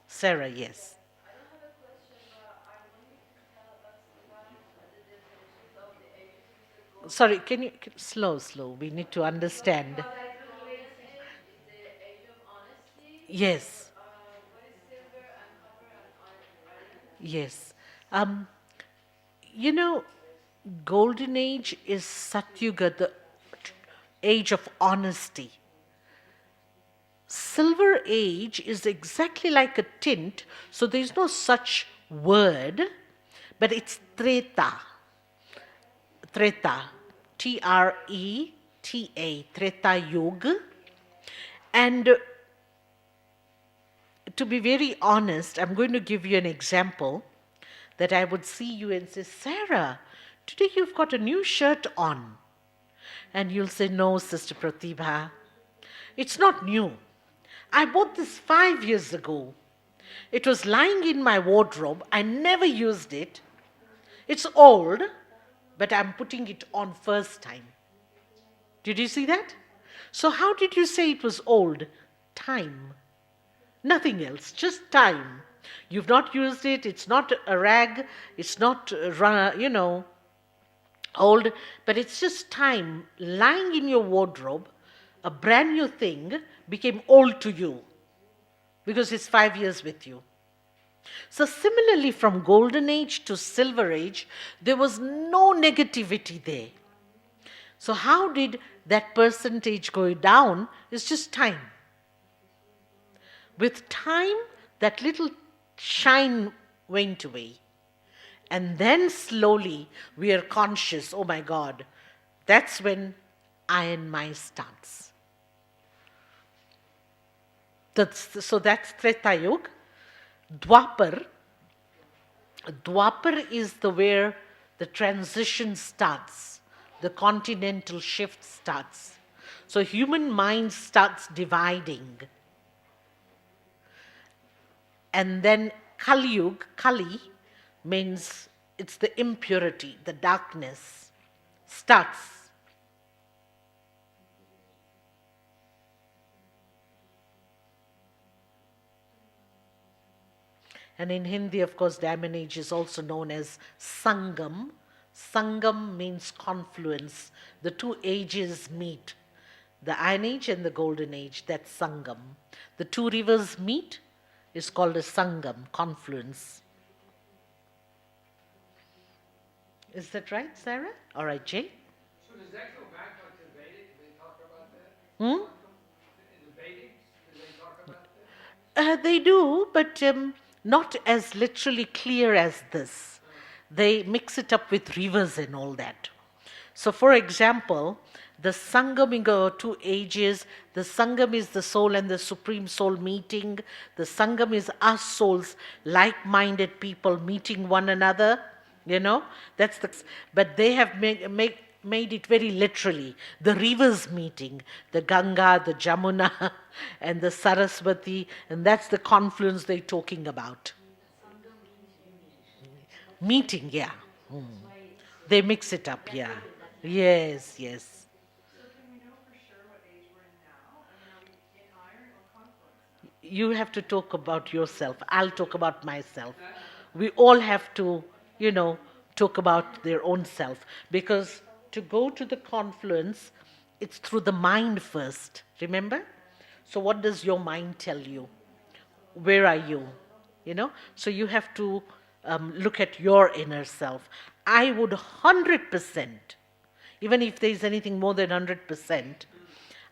Sarah, yes. I don't have a question, but I want you to tell us about the definitions of the ages of the Sorry, can you slow. We need to understand. golden age is the age of honesty. Yes. What is silver and copper and iron? Yes. You know, golden age is Satyuga, the age of honesty. Silver age is exactly like a tint, so there is no such word, but it's Treta. Treta. Treta. Treta Yuga. And to be very honest, I'm going to give you an example that I would see you and say, Sarah, today you've got a new shirt on. And you'll say, no, Sister Pratibha, it's not new. I bought this 5 years ago. It was lying in my wardrobe. I never used it. It's old, but I'm putting it on first time. Did you see that? So how did you say it was old? Time. Nothing else, just time. You've not used it. It's not a rag. It's not, old, but it's just time lying in your wardrobe. A brand new thing became old to you because it's 5 years with you. So similarly, from golden age to silver age, there was no negativity there. So how did that percentage go down? It's just time. With time, that little shine went away. And then slowly we are conscious, oh my God, that's when iron mind starts. So that's Treta Yuga. Dwapar is where the transition starts, the continental shift starts. So human mind starts dividing. And then Kali Yuga, Kali means it's the impurity, the darkness starts. And in Hindi, of course, Diamond Age is also known as Sangam. Sangam means confluence. The two ages meet. The Iron Age and the Golden Age, that's Sangam. The two rivers meet is called a Sangam, confluence. Is that right, Sarah? All right, Jay? So does that go back like the Vedic? Do they talk about that? Hmm? In the Vedics, do they talk about that? They do, but not as literally clear as this. They mix it up with rivers and all that. So, for example, the Sangam of two ages, the Sangam is the soul and the Supreme Soul meeting. The Sangam is us souls, like-minded people meeting one another. That's the. But they have made it very literally. The rivers meeting, the Ganga, the Jamuna, and the Saraswati, and that's the confluence they're talking about. Meeting, yeah. They mix it up, yeah. Yes, yes. So can we know for sure what age we're in now? I mean, are we in iron or confluence now? You have to talk about yourself. I'll talk about myself. We all have to, you know, talk about their own self. Because to go to the confluence, it's through the mind first. Remember? So, what does your mind tell you? Where are you? You know? So, you have to look at your inner self. I would 100%, even if there is anything more than 100%,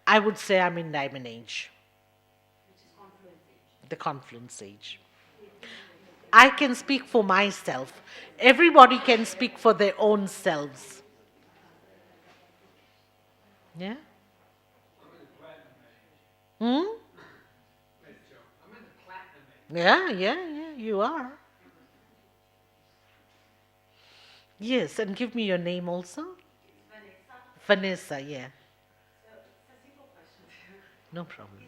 I would say I'm in diamond age, the confluence age. I can speak for myself. Everybody can speak for their own selves. Yeah? I'm in the platinum age. Hmm? Wait, Joe. I'm in the platinum age. Yeah, yeah, you are. Yes, and give me your name also. Vanessa, yeah. No problem.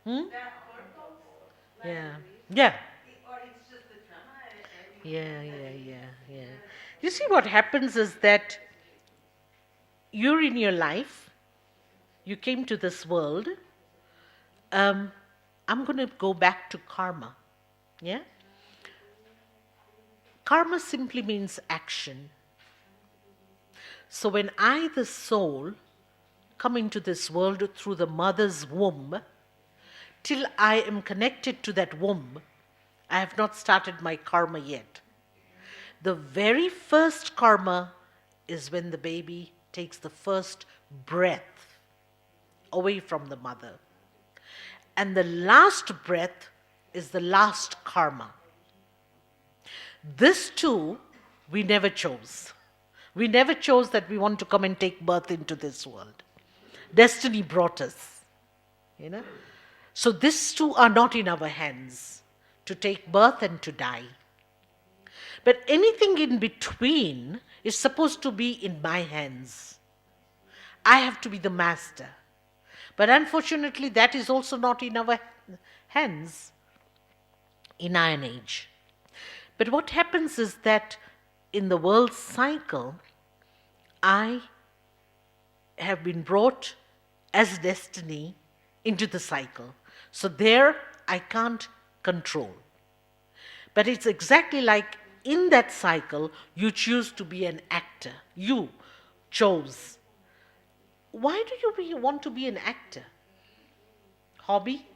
Hmm? Yeah. Yeah. Yeah. You see, what happens is that you're in your life, you came to this world. Um, I'm going to go back to karma. Yeah? Karma simply means action. So when I, the soul, come into this world through the mother's womb, till I am connected to that womb, I have not started my karma yet. The very first karma is when the baby takes the first breath away from the mother. And the last breath is the last karma. This too, we never chose. We never chose that we want to come and take birth into this world. Destiny brought us, you know. So these two are not in our hands, to take birth and to die. But anything in between is supposed to be in my hands. I have to be the master. But unfortunately, that is also not in our hands in Iron Age. But what happens is that in the world cycle, I have been brought as destiny into the cycle. So there I can't control. But it's exactly like in that cycle, you choose to be an actor. You chose. Why do you want to be an actor? Hobby,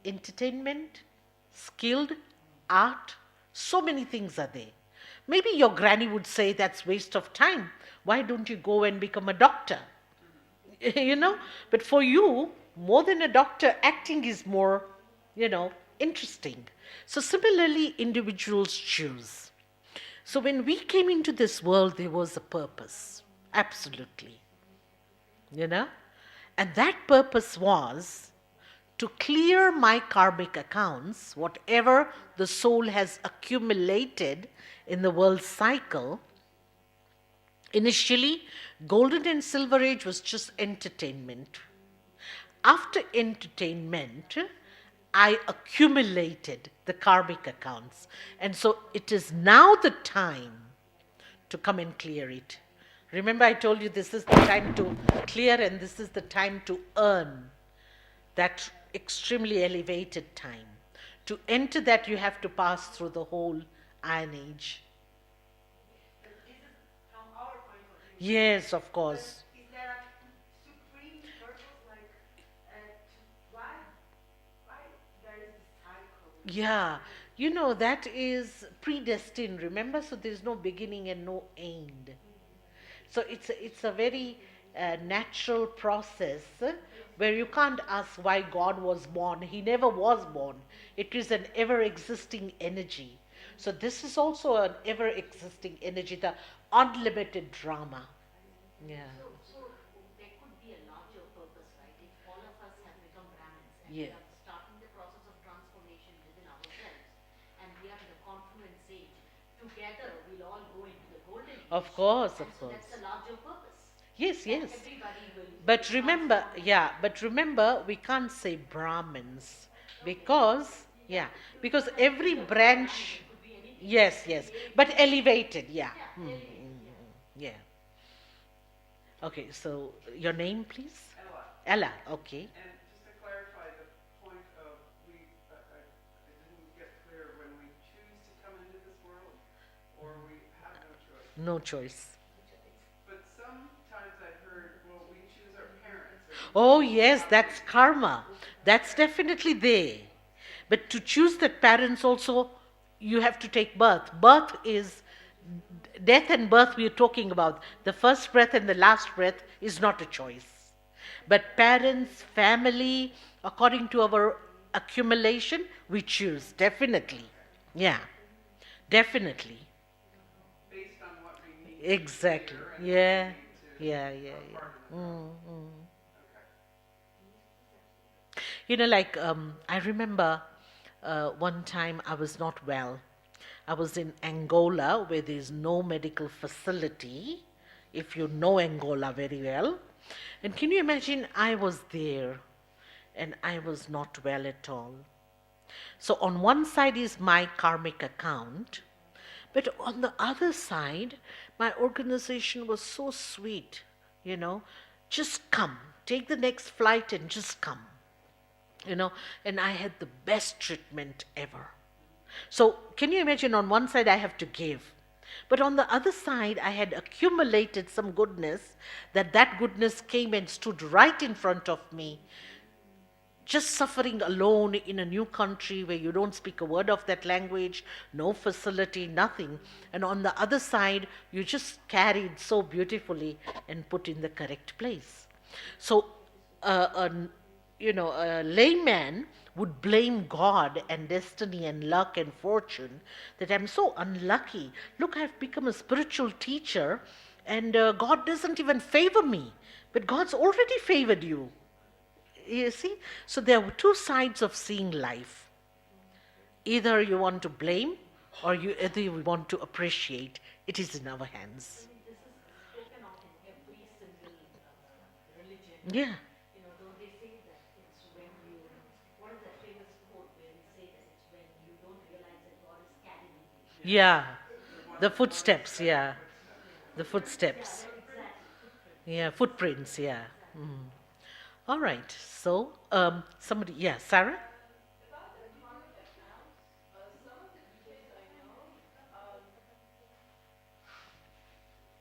entertainment, skilled, art, so many things are there. Maybe your granny would say that's waste of time. Why don't you go and become a doctor? You know, but for you, more than a doctor, acting is more, interesting. So similarly, individuals choose. So when we came into this world, there was a purpose, absolutely, you know, and that purpose was to clear my karmic accounts, whatever the soul has accumulated in the world cycle. Initially, golden and silver age was just entertainment. After entertainment, I accumulated the karmic accounts. And so it is now the time to come and clear it. Remember, I told you this is the time to clear and this is the time to earn that extremely elevated time. To enter that, you have to pass through the whole Iron Age. Yes, of course. Is there a supreme purpose, like, why there is this cycle? Yeah, that is predestined, remember? So there's no beginning and no end. So it's a very natural process where you can't ask why God was born. He never was born. It is an ever existing energy. So this is also an ever existing energy, the unlimited drama. Yeah. So there could be a larger purpose, right? If all of us have become Brahmins and we Yeah. are starting the process of transformation within ourselves and we are in the confluence age, together we'll all go into the golden age. Of course, And of so that's course. a larger purpose. Yes, That yes. everybody will But be remember, transformed. yeah, but remember, we can't say Brahmins because, yeah, because every It could be a Brahmin, branch, it could be anything. yes, yes, but elevated, yeah. Yeah, Mm, elevated, mm, yeah. yeah. Okay, so your name, please? Ella. Ella, okay. And just to clarify the point of I didn't get clear when we choose to come into this world or we have no choice. No choice. But sometimes I heard, well, we choose our parents. Oh, yes, that's karma. That's definitely there. But to choose that parents also, you have to take birth. Birth is death and birth we are talking about. The first breath and the last breath is not a choice. But parents, family, according to our accumulation, we choose, definitely. Yeah, definitely. Based on what we need Exactly. here and Yeah, what we need to yeah, yeah, are yeah. part of the problem. Mm. Okay. You know, like I remember one time I was not well. I was in Angola where there's no medical facility, if you know Angola very well. And can you imagine I was there and I was not well at all. So on one side is my karmic account, but on the other side, my organization was so sweet, you know, just come, take the next flight and just come, you know, and I had the best treatment ever. So, can you imagine on one side I have to give, but on the other side I had accumulated some goodness that goodness came and stood right in front of me, just suffering alone in a new country where you don't speak a word of that language, no facility, nothing. And on the other side, you just carried so beautifully and put in the correct place. So, a, a layman would blame God and destiny and luck and fortune that I'm so unlucky. Look, I've become a spiritual teacher and God doesn't even favor me. But God's already favored you. You see? So there are two sides of seeing life. Either you want to blame or either you want to appreciate. It is in our hands. This is spoken of in every single religion. Yeah. You know, don't they say that it's when you, what is that famous quote where we say that it's when you don't realize that God is carrying you. Yeah. The footsteps, yeah. The footsteps. Yeah, footprints, yeah. Mm. All right. So, somebody, yeah, Sarah? About the karmic accounts, some of the DJs I know,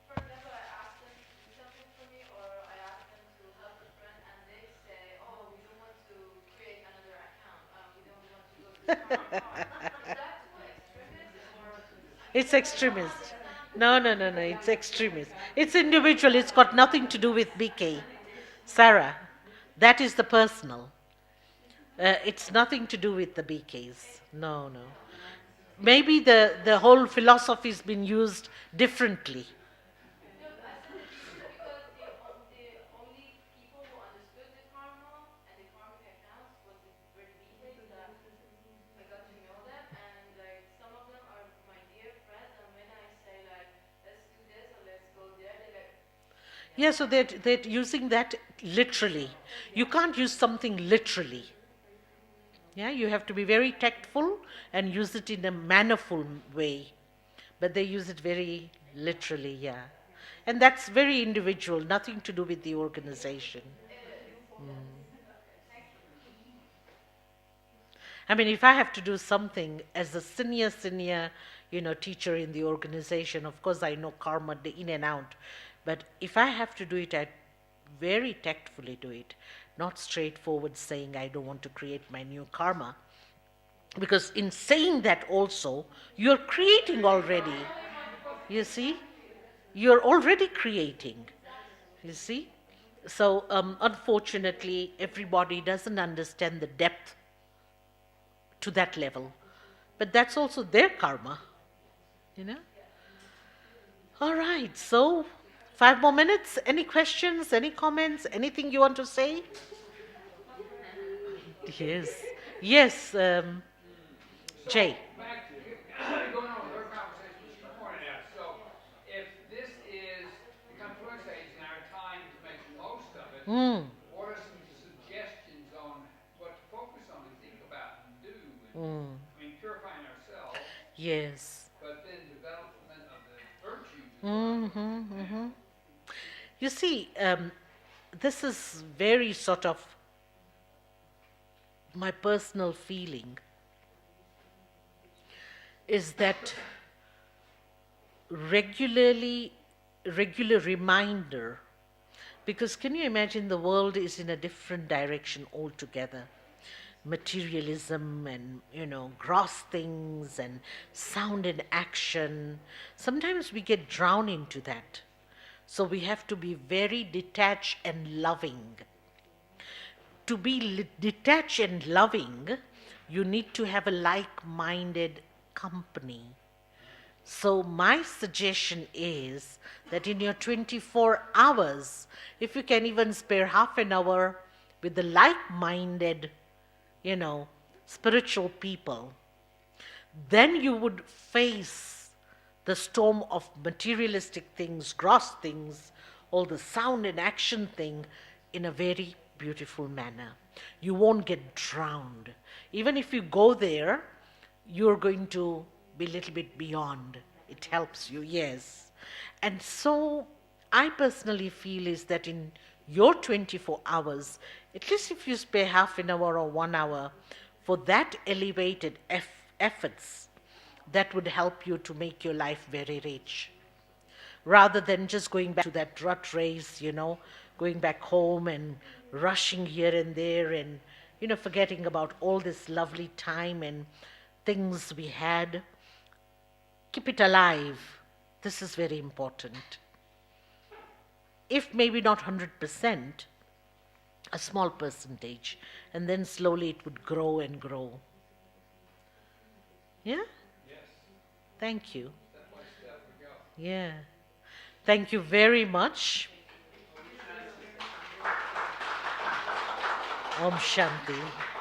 for example, I ask them to do something for me, or I ask them to help a friend, and they say, "Oh, we don't want to create another account. We don't want to go to the karma part." Is that too extremist, or I mean, It's what about the extremist. karmic accounts? No, no, no, no. It's extremist. It's individual. It's got nothing to do with BK. Sarah, that is the personal. It's nothing to do with the BKs. No, no. Maybe the whole philosophy's been used differently. No, I said it's true because the only people who understood the karma and the karmic accounts were the details that I got to know them, and like some of them are my dear friends, and when I say like let's do this or let's go there, they're like, Yeah, so they're using that literally. You can't use something literally. Yeah, you have to be very tactful and use it in a mannerful way. But they use it very literally, yeah. And that's very individual, nothing to do with the organization. I mean, if I have to do something as a senior, teacher in the organization, of course I know karma day in and out. But if I have to do it, I very tactfully do it, not straightforward saying I don't want to create my new karma. Because in saying that also, you're creating already. You see? You're already creating. You see? So, unfortunately, everybody doesn't understand the depth to that level. But that's also their karma, you know? All right, so 5 more minutes. Any questions, any comments, anything you want to say? Yes. Yes, Jay. Back to going on with her conversation, she pointed out. So, if Mm, what are some suggestions on what to focus on and think about and do? And, mm, I mean, purifying ourselves, yes. but then development of the virtues is what I'm Mm-hmm, looking at mm-hmm. now. You see, this is very sort of my personal feeling is that regularly, regular reminder, because can you imagine the world is in a different direction altogether? Materialism and, gross things and sound and action. Sometimes we get drowned into that. So we have to be very detached and loving. To be detached and loving, you need to have a like minded company. So, my suggestion is that in your 24 hours, if you can even spare half an hour with the like minded, you know, spiritual people, then you would face the storm of materialistic things, gross things, all the sound and action thing in a very beautiful manner. You won't get drowned. Even if you go there, you're going to be a little bit beyond. It helps you, yes. And so I personally feel is that in your 24 hours, at least if you spare half an hour or 1 hour for that elevated efforts, that would help you to make your life very rich rather than just going back to that rut race, going back home and rushing here and there and, forgetting about all this lovely time and things we had. Keep it alive. This is very important. If maybe not 100%, a small percentage, and then slowly it would grow and grow. Yeah? Yes, Thank you. step by step we go. Yeah. Thank you very much. Om Shanti.